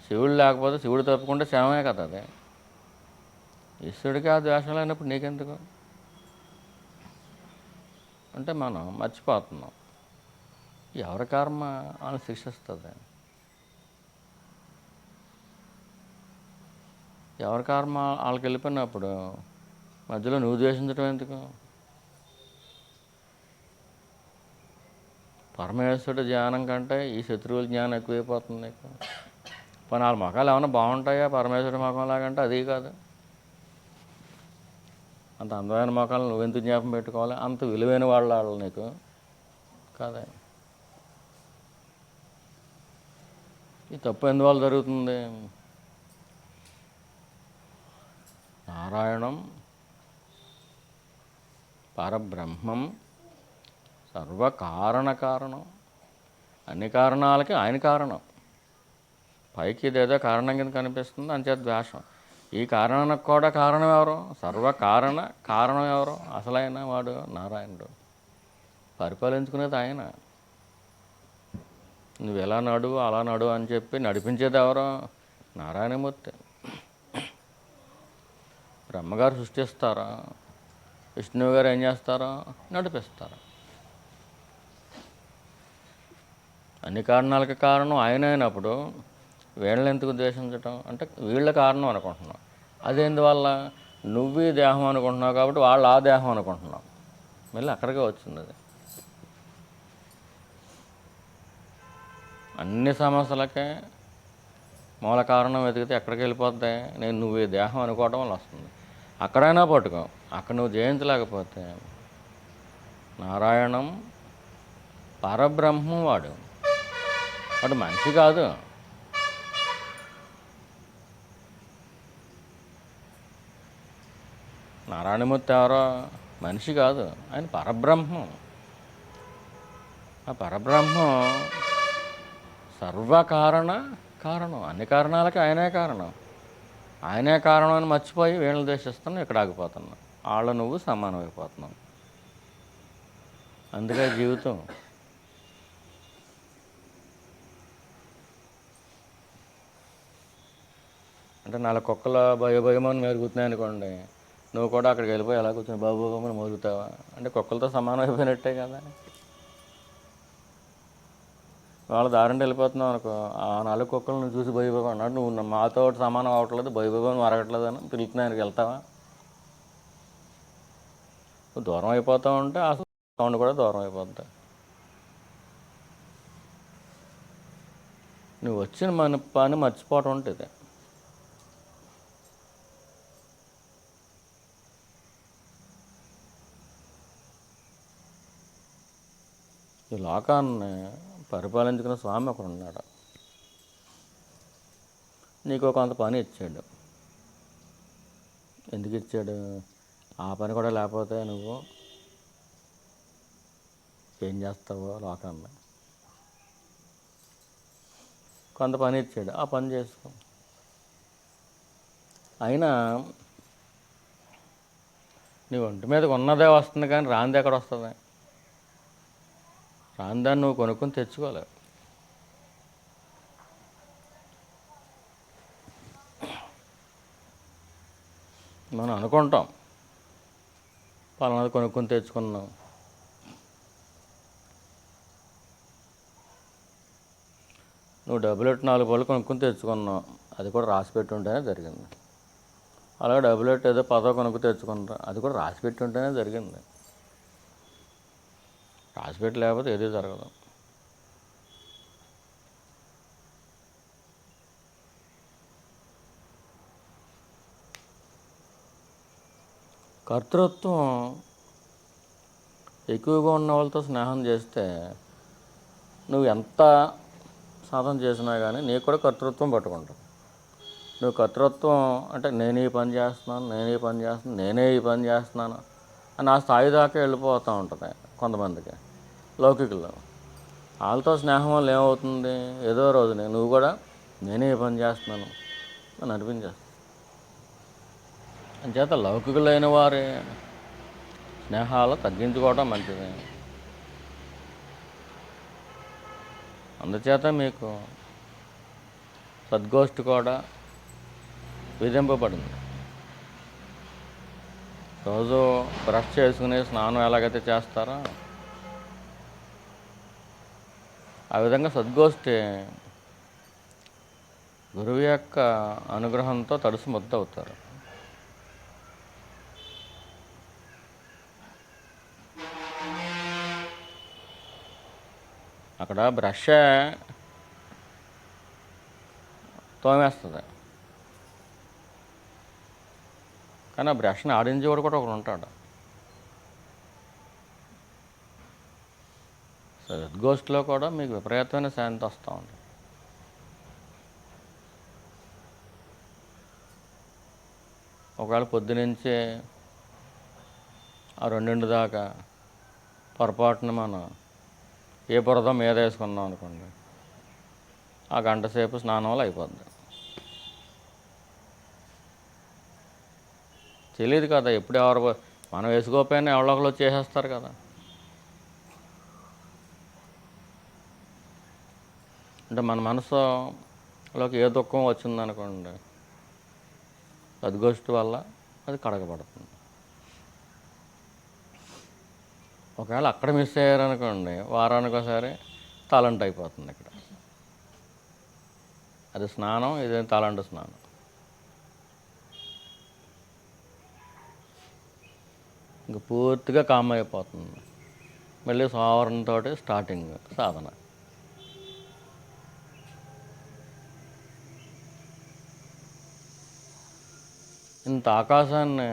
శివుడు లేకపోతే, శివుడు తప్పుకుంటే శవమే కదా అది. ఈశ్వరుడికి ఆ ద్వేషం లేనప్పుడు నీకెందుకు? అంటే మనం మర్చిపోతున్నాం. ఎవరి కర్మ వాళ్ళని శిక్షిస్తుంది. ఎవరి కర్మ వాళ్ళకి వెళ్ళిపోయినప్పుడు మధ్యలో నువ్వు ద్వేషించడం ఎందుకు? పరమేశ్వరుడు ధ్యానం కంటే ఈ శత్రువుల జ్ఞానం ఎక్కువైపోతుంది నీకు. పోనీ వాళ్ళ మొఖాలు ఏమైనా బాగుంటాయా పరమేశ్వరుడి మొఖం లాగంటే? అది కాదు. అంత అందమైన మొఖాలు నువ్వెందుకు జ్ఞాపకం పెట్టుకోవాలి? అంత విలువైన వాళ్ళు నీకు కాదే. ఈ తప్పు ఎందువల్ల జరుగుతుంది? నారాయణం పరబ్రహ్మం సర్వకారణ కారణం. అన్ని కారణాలకి ఆయన కారణం. పైకి ఇదేదో కారణం కింద కనిపిస్తుంది, అంచేత ద్వేషం. ఈ కారణానికి కూడా కారణం ఎవరు? సర్వకారణ కారణం ఎవరు? అసలైన వాడు నారాయణుడు. పరిపాలించుకునేది ఆయన. నువ్వు ఎలా నడువు అలా నడువు అని చెప్పి నడిపించేది ఎవరు? నారాయణమూర్తి. బ్రహ్మగారు సృష్టిస్తారా, విష్ణువు గారు ఏం చేస్తారో నడిపిస్తారు. అన్ని కారణాలకి కారణం ఆయన అయినప్పుడు వీళ్ళని ఎందుకు ద్వేషించటం? అంటే వీళ్ళ కారణం అనుకుంటున్నావు. అదేందువల్ల? నువ్వు ఈ దేహం అనుకుంటున్నావు కాబట్టి వాళ్ళు ఆ దేహం అనుకుంటున్నావు. మళ్ళీ అక్కడికే వచ్చింది అది. అన్ని సమస్యలకే మూల కారణం వెతికితే ఎక్కడికి వెళ్ళిపోద్ది? నువ్వు ఈ దేహం అనుకోవడం వల్ల వస్తుంది. అక్కడైనా పట్టుకో. అక్కడ నువ్వు జయించలేకపోతే నారాయణం పరబ్రహ్మం వాడు మనిషి కాదు. నారాయణమూర్తి ఎవరో మనిషి కాదు, ఆయన పరబ్రహ్మం. ఆ పరబ్రహ్మం సర్వకారణ కారణం. అన్ని కారణాలకి ఆయనే కారణం. ఆయనే కారణం అని మర్చిపోయి వీళ్ళని ద్వేషిస్తున్నావు, ఇక్కడ ఆగిపోతున్నావు. వాళ్ళు నువ్వు సమానం అయిపోతున్నావు. అందుకే జీవితం. అంటే 4 కుక్కల భయమని మెరుగుతున్నాయి అనుకోండి, నువ్వు కూడా అక్కడికి వెళ్ళిపోయి ఎలా కూర్చొని బాబు అని మోగుతావా? అంటే కుక్కలతో సమానం అయిపోయినట్టే కదా. వాళ్ళ దారిని వెళ్ళిపోతున్నావు అనుకో, ఆ 4 కుక్కలను చూసి భయపడి నువ్వు మాతో సమానం అవ్వట్లేదు, భయభయం అరగట్లేదు అని పిలుతున్నాయనికి వెళ్తావా? నువ్వు దూరం అయిపోతూ ఉంటే అసలు సౌండ్ కూడా దూరం అయిపోద్ది. నువ్వు వచ్చిన మన పని మర్చిపోవటం ఉంటుంది. ఈ లోకాన్ని పరిపాలించుకున్న స్వామి ఒకడు ఉన్నాడు. నీకు కొంత పని ఇచ్చాడు. ఎందుకు ఇచ్చాడు? ఆ పని కూడా లేకపోతే నువ్వు ఏం చేస్తావో లోకాన్ని. కొంత పని ఇచ్చాడు, ఆ పని చేసుకో. అయినా నీ ఒంటి మీదకి ఉన్నదే వస్తుంది కానీ రాంది ఎక్కడ వస్తుంది? రాందాన్ని నువ్వు కొనుక్కొని తెచ్చుకోలేవు. మనం అనుకుంటాం పలానాది కొనుక్కొని తెచ్చుకున్నాం. నువ్వు డబ్బులు ఎట్టు 4 పళ్ళు కొనుక్కొని తెచ్చుకున్నావు, అది కూడా రాసి పెట్టి ఉంటేనే జరిగింది. అలాగే డబ్బులు ఎట్టు ఏదో 10 కొనుక్కు తెచ్చుకుంటా, అది కూడా రాసి పెట్టి ఉంటేనే జరిగింది. రాసి పెట్టి లేకపోతే ఏదీ జరగదు. కర్తృత్వం ఎక్కువగా ఉన్న వాళ్ళతో స్నేహం చేస్తే నువ్వు ఎంత సాధన చేసినా కానీ నీకు కూడా కర్తృత్వం పట్టుకుంటావు. నువ్వు కర్తృత్వం అంటే నేను ఈ పని చేస్తున్నాను, నేనే ఈ పని చేస్తున్నాను అని ఆ స్థాయి దాకా వెళ్ళిపోతూ ఉంటుంది కొంతమందికి, లౌకికులు. వాళ్ళతో స్నేహం వల్ల ఏమవుతుంది? ఏదో రోజు నువ్వు కూడా నేనే ఈ పని చేస్తున్నాను అని అనిపించేస్తాను. అంచేత లౌకికులైన వారి స్నేహాలు తగ్గించుకోవడం మంచిది. అందుచేత మీకు సద్గోష్ఠి కూడా విధింపబడింది. రోజు బ్రష్ చేసుకుని స్నానం ఎలాగైతే చేస్తారో ఆ విధంగా సద్గోష్ఠి గురువు యొక్క అనుగ్రహంతో తడుసు ముద్ద అవుతారు. అక్కడ బ్రష్ తోమేస్తుంది, కానీ ఆ బ్రష్ని ఆడించేవాడు కూడా ఒకడు ఉంటాడు. సద్గోష్ఠిలో కూడా మీకు విపరీతమైన శాంతి వస్తూ ఉంటుంది. ఒకవేళ పొద్దునుంచి ఆ 2 దాకా పొరపాటున మనం ఏ బురద మీద వేసుకున్నాం అనుకోండి, ఆ గంట సేపు స్నానంలో అయిపోద్ది. తెలియదు కదా ఎప్పుడు ఎవరు మనం వేసుకోకపోయినా ఎవరో ఒకరు చేసేస్తారు కదా. అంటే మన మనసులోకి ఏ దుఃఖం వచ్చిందనుకోండి, సద్గోష్ఠి వల్ల అది కడగబడుతుంది. ఒకవేళ అక్కడ మిస్ అయ్యారనుకోండి, వారానికి ఒకసారి తలంటు అయిపోతుంది ఇక్కడ. అది స్నానం, ఇది తలంటు స్నానం. ఇంక పూర్తిగా కామ్ అయిపోతుంది. మళ్ళీ సోమవారంతో స్టార్టింగ్ సాధన. ఇంత ఆకాశాన్ని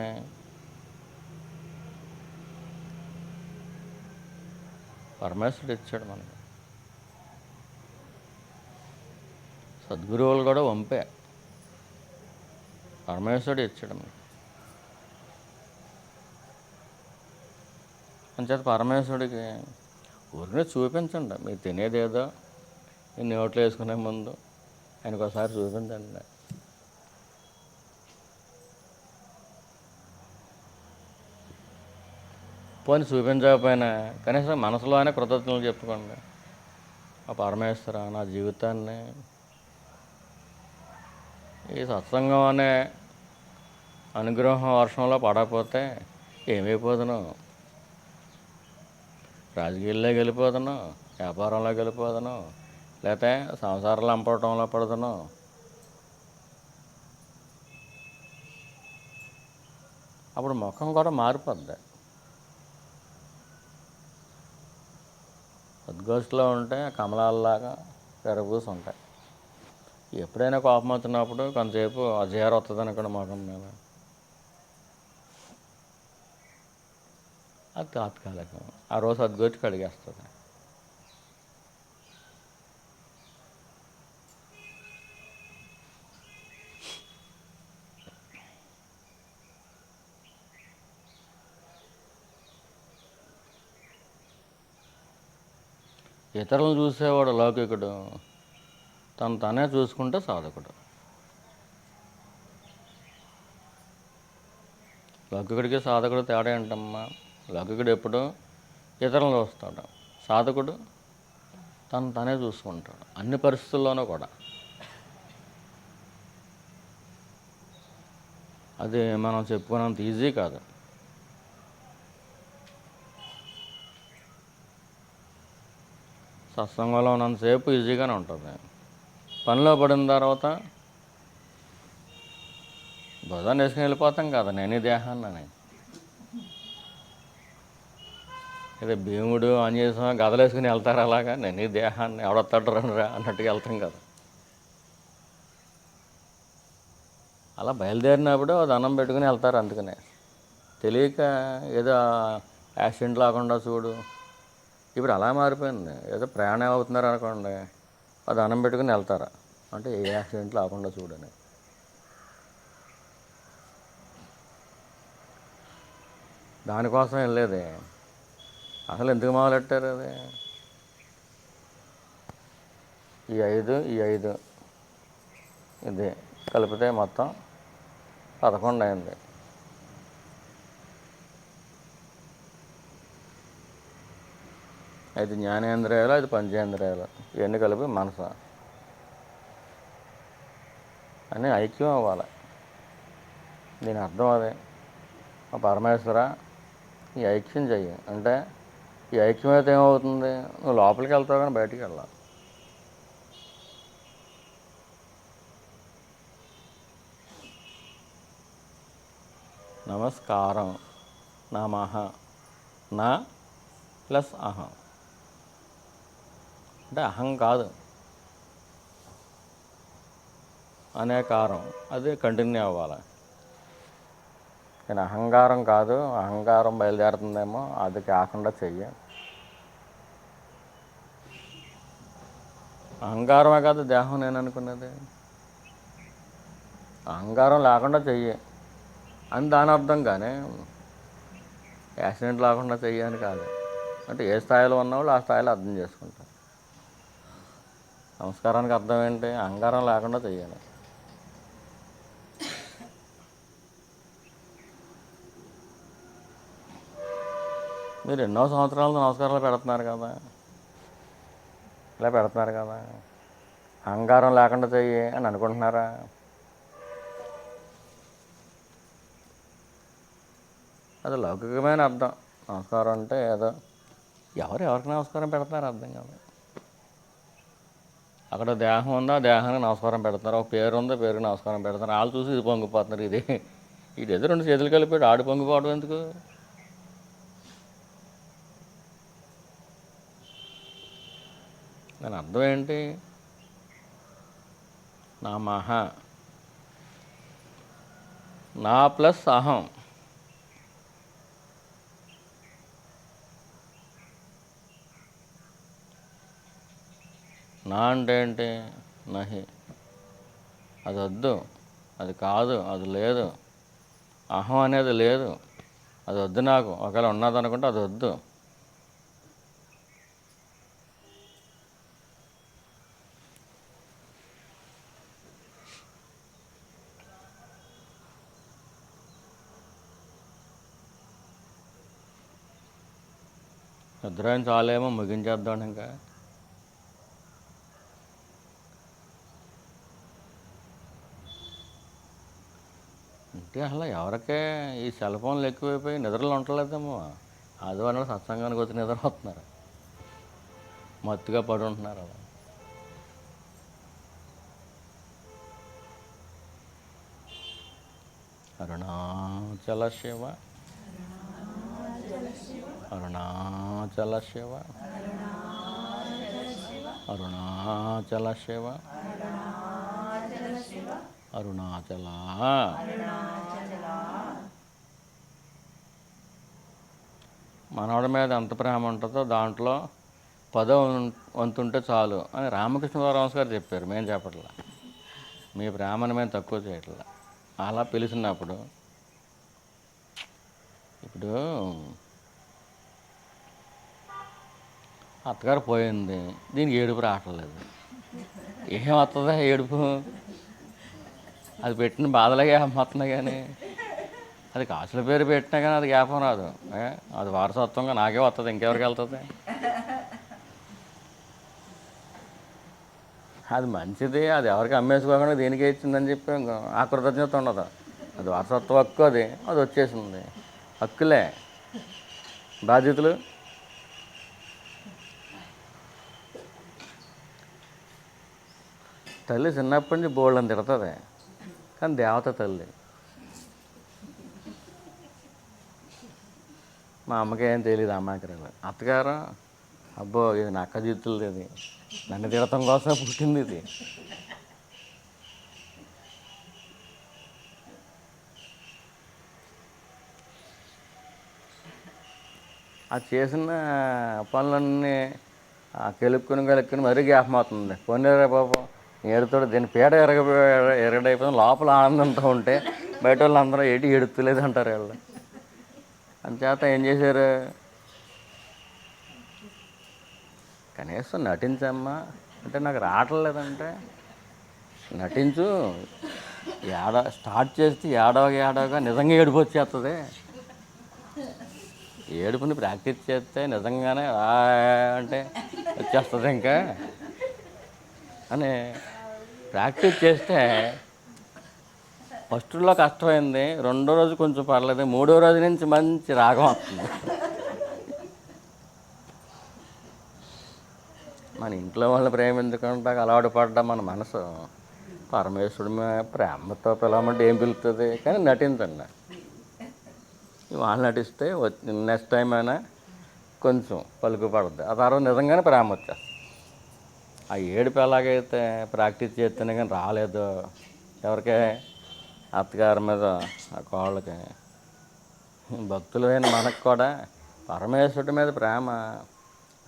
పరమేశ్వరుడు ఇచ్చాడు మనకి. సద్గురువులు కూడా వంపే, పరమేశ్వరుడు ఇచ్చాడు మనకి. అంచేత పరమేశ్వరుడికి ఊరినే చూపించండి. మీరు తినేదేదో ఈ నోట్లో వేసుకునే ముందు ఆయనకు ఒకసారి చూపించండి. పోనీ చూపించకపోయినా కనీసం మనసులోనే కృతజ్ఞతలు చెప్పుకోండి. ఆ పరమేశ్వర, నా జీవితాన్ని ఈ సత్సంగం అనే అనుగ్రహం వర్షంలో పడకపోతే ఏమైపోదును? రాజకీయాల్లో వెళ్ళిపోదును, వ్యాపారంలో వెళ్ళిపోదును, లేకపోతే సంసారాలు అంపడంలో పడుతును. అప్పుడు ముఖం కూడా మారిపోద్ది. సద్గోష్ఠిలో ఉంటే కమలాల్లాగా పెరగూసి ఉంటాయి. ఎప్పుడైనా కోపం వచ్చినప్పుడు కొంతసేపు అజేర వస్తుంది అనుకోండి ముఖం మీద, అది తాత్కాలికం. ఆ రోజు సద్గోష్ఠి కడిగేస్తుంది. ఇతరులను చూసేవాడు లౌకికుడు, తను తనే చూసుకుంటే సాధకుడు. లౌకికుడికి సాధకుడు తేడా ఏంటమ్మా? లౌకికుడు ఎప్పుడు ఇతరులను చూస్తాడు, సాధకుడు తను తనే చూసుకుంటాడు అన్ని పరిస్థితుల్లోనూ కూడా. అది మనం చెప్పుకున్నంత ఈజీ కాదు. సత్సంగంలో ఉన్నంతసేపు ఈజీగానే ఉంటుంది. పనిలో పడిన తర్వాత భుజాన్ని వేసుకుని వెళ్ళిపోతాం కదా, నేను ఈ దేహాన్ని. అదే భీముడు ఆంజనేయ స్వామి గదలు వేసుకుని వెళ్తారు, అలాగా నేను ఈ దేహాన్ని ఎవడొస్తాడు రా అన్నట్టుగా వెళ్తాం కదా. అలా బయలుదేరినప్పుడు దండం పెట్టుకుని వెళ్తారు. అందుకనే తెలియక ఏదో యాక్సిడెంట్ లేకుండా చూడు. ఇప్పుడు అలా మారిపోయింది. ఏదో ప్రయాణం అవుతున్నారు అనుకోండి, అది దండం పెట్టుకుని వెళ్తారా అంటే ఏ యాక్సిడెంట్ లేకుండా చూడని. దానికోసం వెళ్ళేది. అసలు ఎందుకు మొదలెట్టారు అది? ఈ ఐదు ఇది కలిపితే మొత్తం 11 అయింది. అది జ్ఞానేంద్రియాలు, అది పంచేంద్రియాలు, ఇవన్నీ కలిపి మనసు అని ఐక్యం అవ్వాలి. దీని అర్థం అదే. పరమేశ్వర ఈ ఐక్యం చెయ్యి అంటే, ఈ ఐక్యం అయితే ఏమవుతుంది? నువ్వు లోపలికి వెళ్తావు కానీ బయటికి వెళ్ళాలి. నమస్కారం, నమః, నా ప్లస్ అహం. అంటే అహం కాదు, అనేకారం, అది కంటిన్యూ అవ్వాలి. కానీ అహంకారం కాదు, అహంకారం బయలుదేరుతుందేమో, అది కాకుండా చెయ్యి. అహంకారమే కాదు దేహం నేను అనుకున్నది. అహంకారం లేకుండా చెయ్యి అని దాని అర్థం. కానీ యాక్సిడెంట్ లేకుండా చెయ్యి అని కాదు. అంటే ఏ స్థాయిలో ఉన్నవాళ్ళు ఆ స్థాయిలో అర్థం చేసుకుంటారు. నమస్కారానికి అర్థం ఏంటి? అహంకారం లేకుండా చెయ్యాలి. మీరు ఎన్నో సంవత్సరాలు నమస్కారాలు పెడుతున్నారు కదా, ఇలా పెడుతున్నారు కదా, అహంకారం లేకుండా చెయ్యి అని అనుకుంటున్నారా? అది లౌకికమైన అర్థం. నమస్కారం అంటే ఏదో ఎవరికి నమస్కారం పెడతారు అర్థం కాదు. అక్కడ దేహం ఉందా, దేహానికి నమస్కారం పెడతారు. ఒక పేరు ఉందా, పేరుకి నమస్కారం పెడతారు. వాళ్ళు చూసి ఇది పొంగిపోతున్నారు. ఇది ఏదో 2 చేతులు కలిపాడు, ఆడు పొంగిపోవడం ఎందుకు? దాని అర్థం ఏంటి? నమః, నా ప్లస్ అహం. నా అంటే ఏంటి? నహి, అది వద్దు, అది కాదు, అది లేదు. అహం అనేది లేదు, అది వద్దు నాకు. ఒకవేళ ఉన్నదనుకుంటే అది వద్దు. నిద్రైన చాలేమో, ముగించేద్దాం ఇంకా. అంటే అసలు ఎవరికే ఈ సెల్ ఫోన్లు ఎక్కువైపోయి నిద్రలు ఉండలేదేమో. ఆదివారం సత్సంగానికి వచ్చి నిద్ర వస్తున్నారు, మత్తుగా పడి ఉంటున్నారు. అలా అరుణాచల శివ, అరుణాచల శివ, అరుణాచల శివ, అరుణాచల. మనవడి మీద ఎంత ప్రేమ ఉంటుందో దాంట్లో 10వ వంతు ఉంటే చాలు అని రామకృష్ణ పరమహంస గారు చెప్పారు. మేము చెప్పట్లా, మీ ప్రేమను మేము తక్కువ చేయట్లా. అలా పిలిచినప్పుడు ఇప్పుడు అత్తగారు పోయింది, దీనికి ఏడుపు రావట్లేదు. ఏం వస్తుందా ఏడుపు? అది పెట్టిన బాధలకే వస్తుంది. కానీ అది కాసుల పేరు పెట్టినా కానీ అది జ్ఞాపకం రాదు. అది వారసత్వంగా నాకే వస్తుంది, ఇంకెవరికి వెళ్తుంది? అది మంచిది, అది ఎవరికి అమ్మేసుకోకుండా దీనికే ఇచ్చిందని చెప్పి ఆ కృతజ్ఞత ఉండదు. అది వారసత్వ హక్కు, అది వచ్చేసింది. హక్కులే బాధ్యతలు. తల్లి చిన్నప్పటి నుంచి బోళ్ళని తిడుతుంది, కానీ దేవత తల్లి. మా అమ్మకి ఏం తెలియదు, అమ్మాయికి. అత్తగారు అబ్బో ఇది నక్క జీతులది, ఇది నన్ను తిడతం కోసం పుట్టింది ఇది. అది చేసిన పనులన్నీ కెలుక్కుని మరీ జ్ఞాపకం అవుతుంది. పోనీరే బాబు ఏడుతాడు, దీని పీడ ఎరగడైపోయింది. లోపల ఆనందంతో ఉంటే బయట వాళ్ళందరూ ఎడుతులేదు అంటారు వాళ్ళు. అంచేత ఏం చేశారు? కనీసం నటించమ్మా అంటే నాకు రావట్లేదంటే నటించు. స్టార్ట్ చేస్తే ఏడవగా నిజంగా ఏడుపు వచ్చేస్తుంది. ఏడుపుని ప్రాక్టీస్ చేస్తే నిజంగానే అంటే వచ్చేస్తుంది ఇంకా అని ప్రాక్టీస్ చేస్తే ఫస్ట్లో కష్టమైంది, 2వ రోజు కొంచెం పర్లేదు, 3వ రోజు నుంచి మంచి రాగం వస్తుంది. మన ఇంట్లో వాళ్ళు ప్రేమించుకుంటా అలవాటు పడ్డా మన మనసు పరమేశ్వరుడి ప్రేమతో పిలవమంటే ఏం పిలుస్తుంది? కానీ నటించండి. వాళ్ళు నటిస్తే నెక్స్ట్ టైం అయినా కొంచెం పలుకు పడుద్ది. ఆ తర్వాత నిజంగానే ప్రేమ వచ్చేస్తుంది. ఆ ఏడుపు ఎలాగైతే ప్రాక్టీస్ చేస్తేనే కానీ రాలేదు ఎవరికే అత్తగారి మీద ఆ కోళ్ళకి, భక్తులైన మనకు కూడా పరమేశ్వరుడి మీద ప్రేమ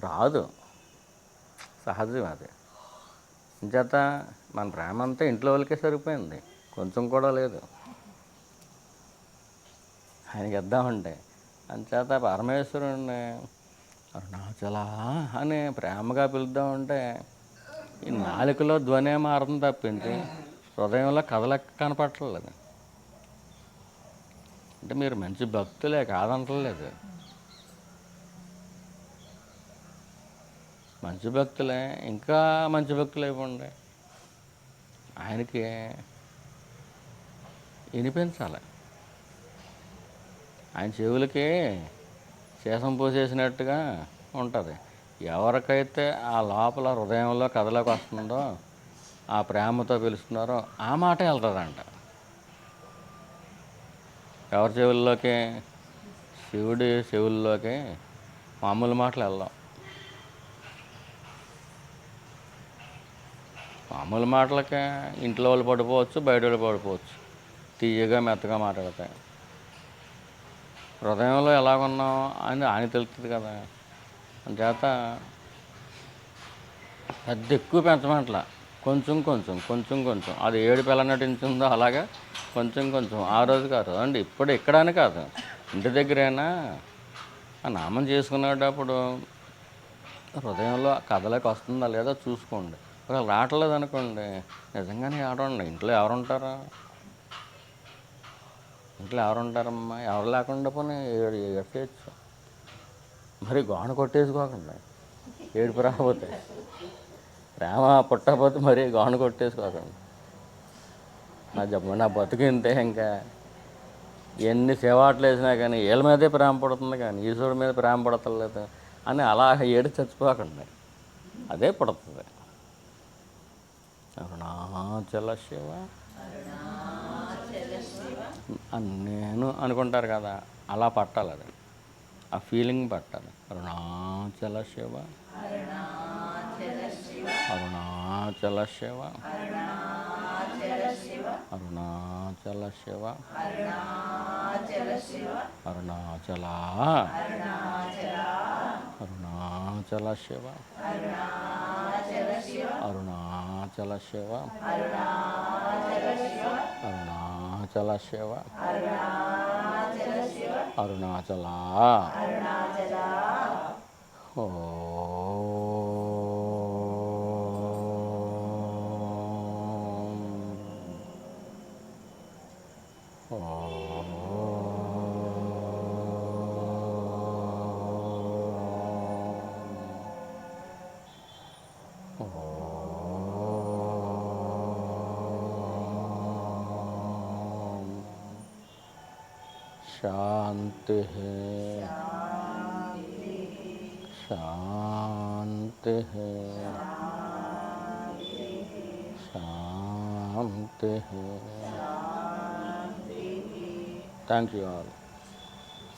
రాదు, సహజం అది. ఇంచేత మన ప్రేమ అంతా ఇంట్లో వాళ్ళకే సరిపోయింది, కొంచెం కూడా లేదు ఆయనకి ఇద్దామంటే. అంచేత పరమేశ్వరుడిని అరుణాచలా అని ప్రేమగా పిలుద్దామంటే ఈ నాలుకలో ధ్వనే మారుతుంది తప్పించి హృదయంలో కదలక కనపట్టలేదు. అంటే మీరు మంచి భక్తులే, కాదంటలేదు, మంచి భక్తులే, ఇంకా మంచి భక్తులు అయిపోండి. ఆయనకి వినిపించాలి. ఆయన చెవులకి శేషం పోసేసినట్టుగా ఉంటుంది. ఎవరికైతే ఆ లోపల హృదయంలో కథలోకి వస్తుందో, ఆ ప్రేమతో పిలుస్తున్నారో ఆ మాట వెళ్తుందంట. ఎవరి చెవుల్లోకి? శివుడి చెవుల్లోకి మామూలు మాటలు వెళ్ళాం. మామూలు మాటలకే ఇంట్లో వాళ్ళు పడిపోవచ్చు, బయట వాళ్ళు పడిపోవచ్చు, తీయగా మెత్తగా మాట్లాడతాయి. హృదయంలో ఎలాగున్నాం అని ఆయన తెలుస్తుంది కదా. అంచేత పెద్ద ఎక్కువ పెంచమంటలా, కొంచెం కొంచెం కొంచెం కొంచెం. అది ఏడు పిల్ల నటించిందో అలాగా కొంచెం కొంచెం, ఆ రోజు కాదు అండి, ఇప్పుడు ఎక్కడని కాదు, ఇంటి దగ్గరైనా ఆ నామం చేసుకునేటప్పుడు హృదయంలో కథలోకి వస్తుందా లేదా చూసుకోండి. ఒకవేళ రావట్లేదు అనుకోండి, నిజంగానే ఆడండి. ఇంట్లో ఎవరుంటారా? ఇంట్లో ఎవరుంటారమ్మా? ఎవరు లేకుండా పోనీ ఏడ్చేయచ్చు. మరి గోడ కొట్టేసుకోకండి ఏడుపు రాకపోతే. ప్రేమ పుట్టకపోతే మరీ గోడ కొట్టేసుకోకండి. నా బతుకింతే, ఇంకా ఎన్ని సేవాట్లు వేసినా కానీ వీళ్ళ మీదే ప్రేమ పడుతుంది కానీ ఈశ్వరుడి మీద ప్రేమ పడతలేదు అని అలా ఏడు చచ్చిపోకండి, అదే పుడుతుంది. అరుణాచల శివ నేను అనుకుంటారు కదా, అలా పట్టాలి. అది ఆ ఫీలింగ్ పట్టాలి. అరుణాచల శివ, అరుణాచల శివ, అరుణాచల శివ, అరుణాచల, అరుణాచల శివ, అరుణాచల శివ, అరుణాచల శివ, అరుణాచల. ఓ शांति है, शांति है, शांति है. Thank you all.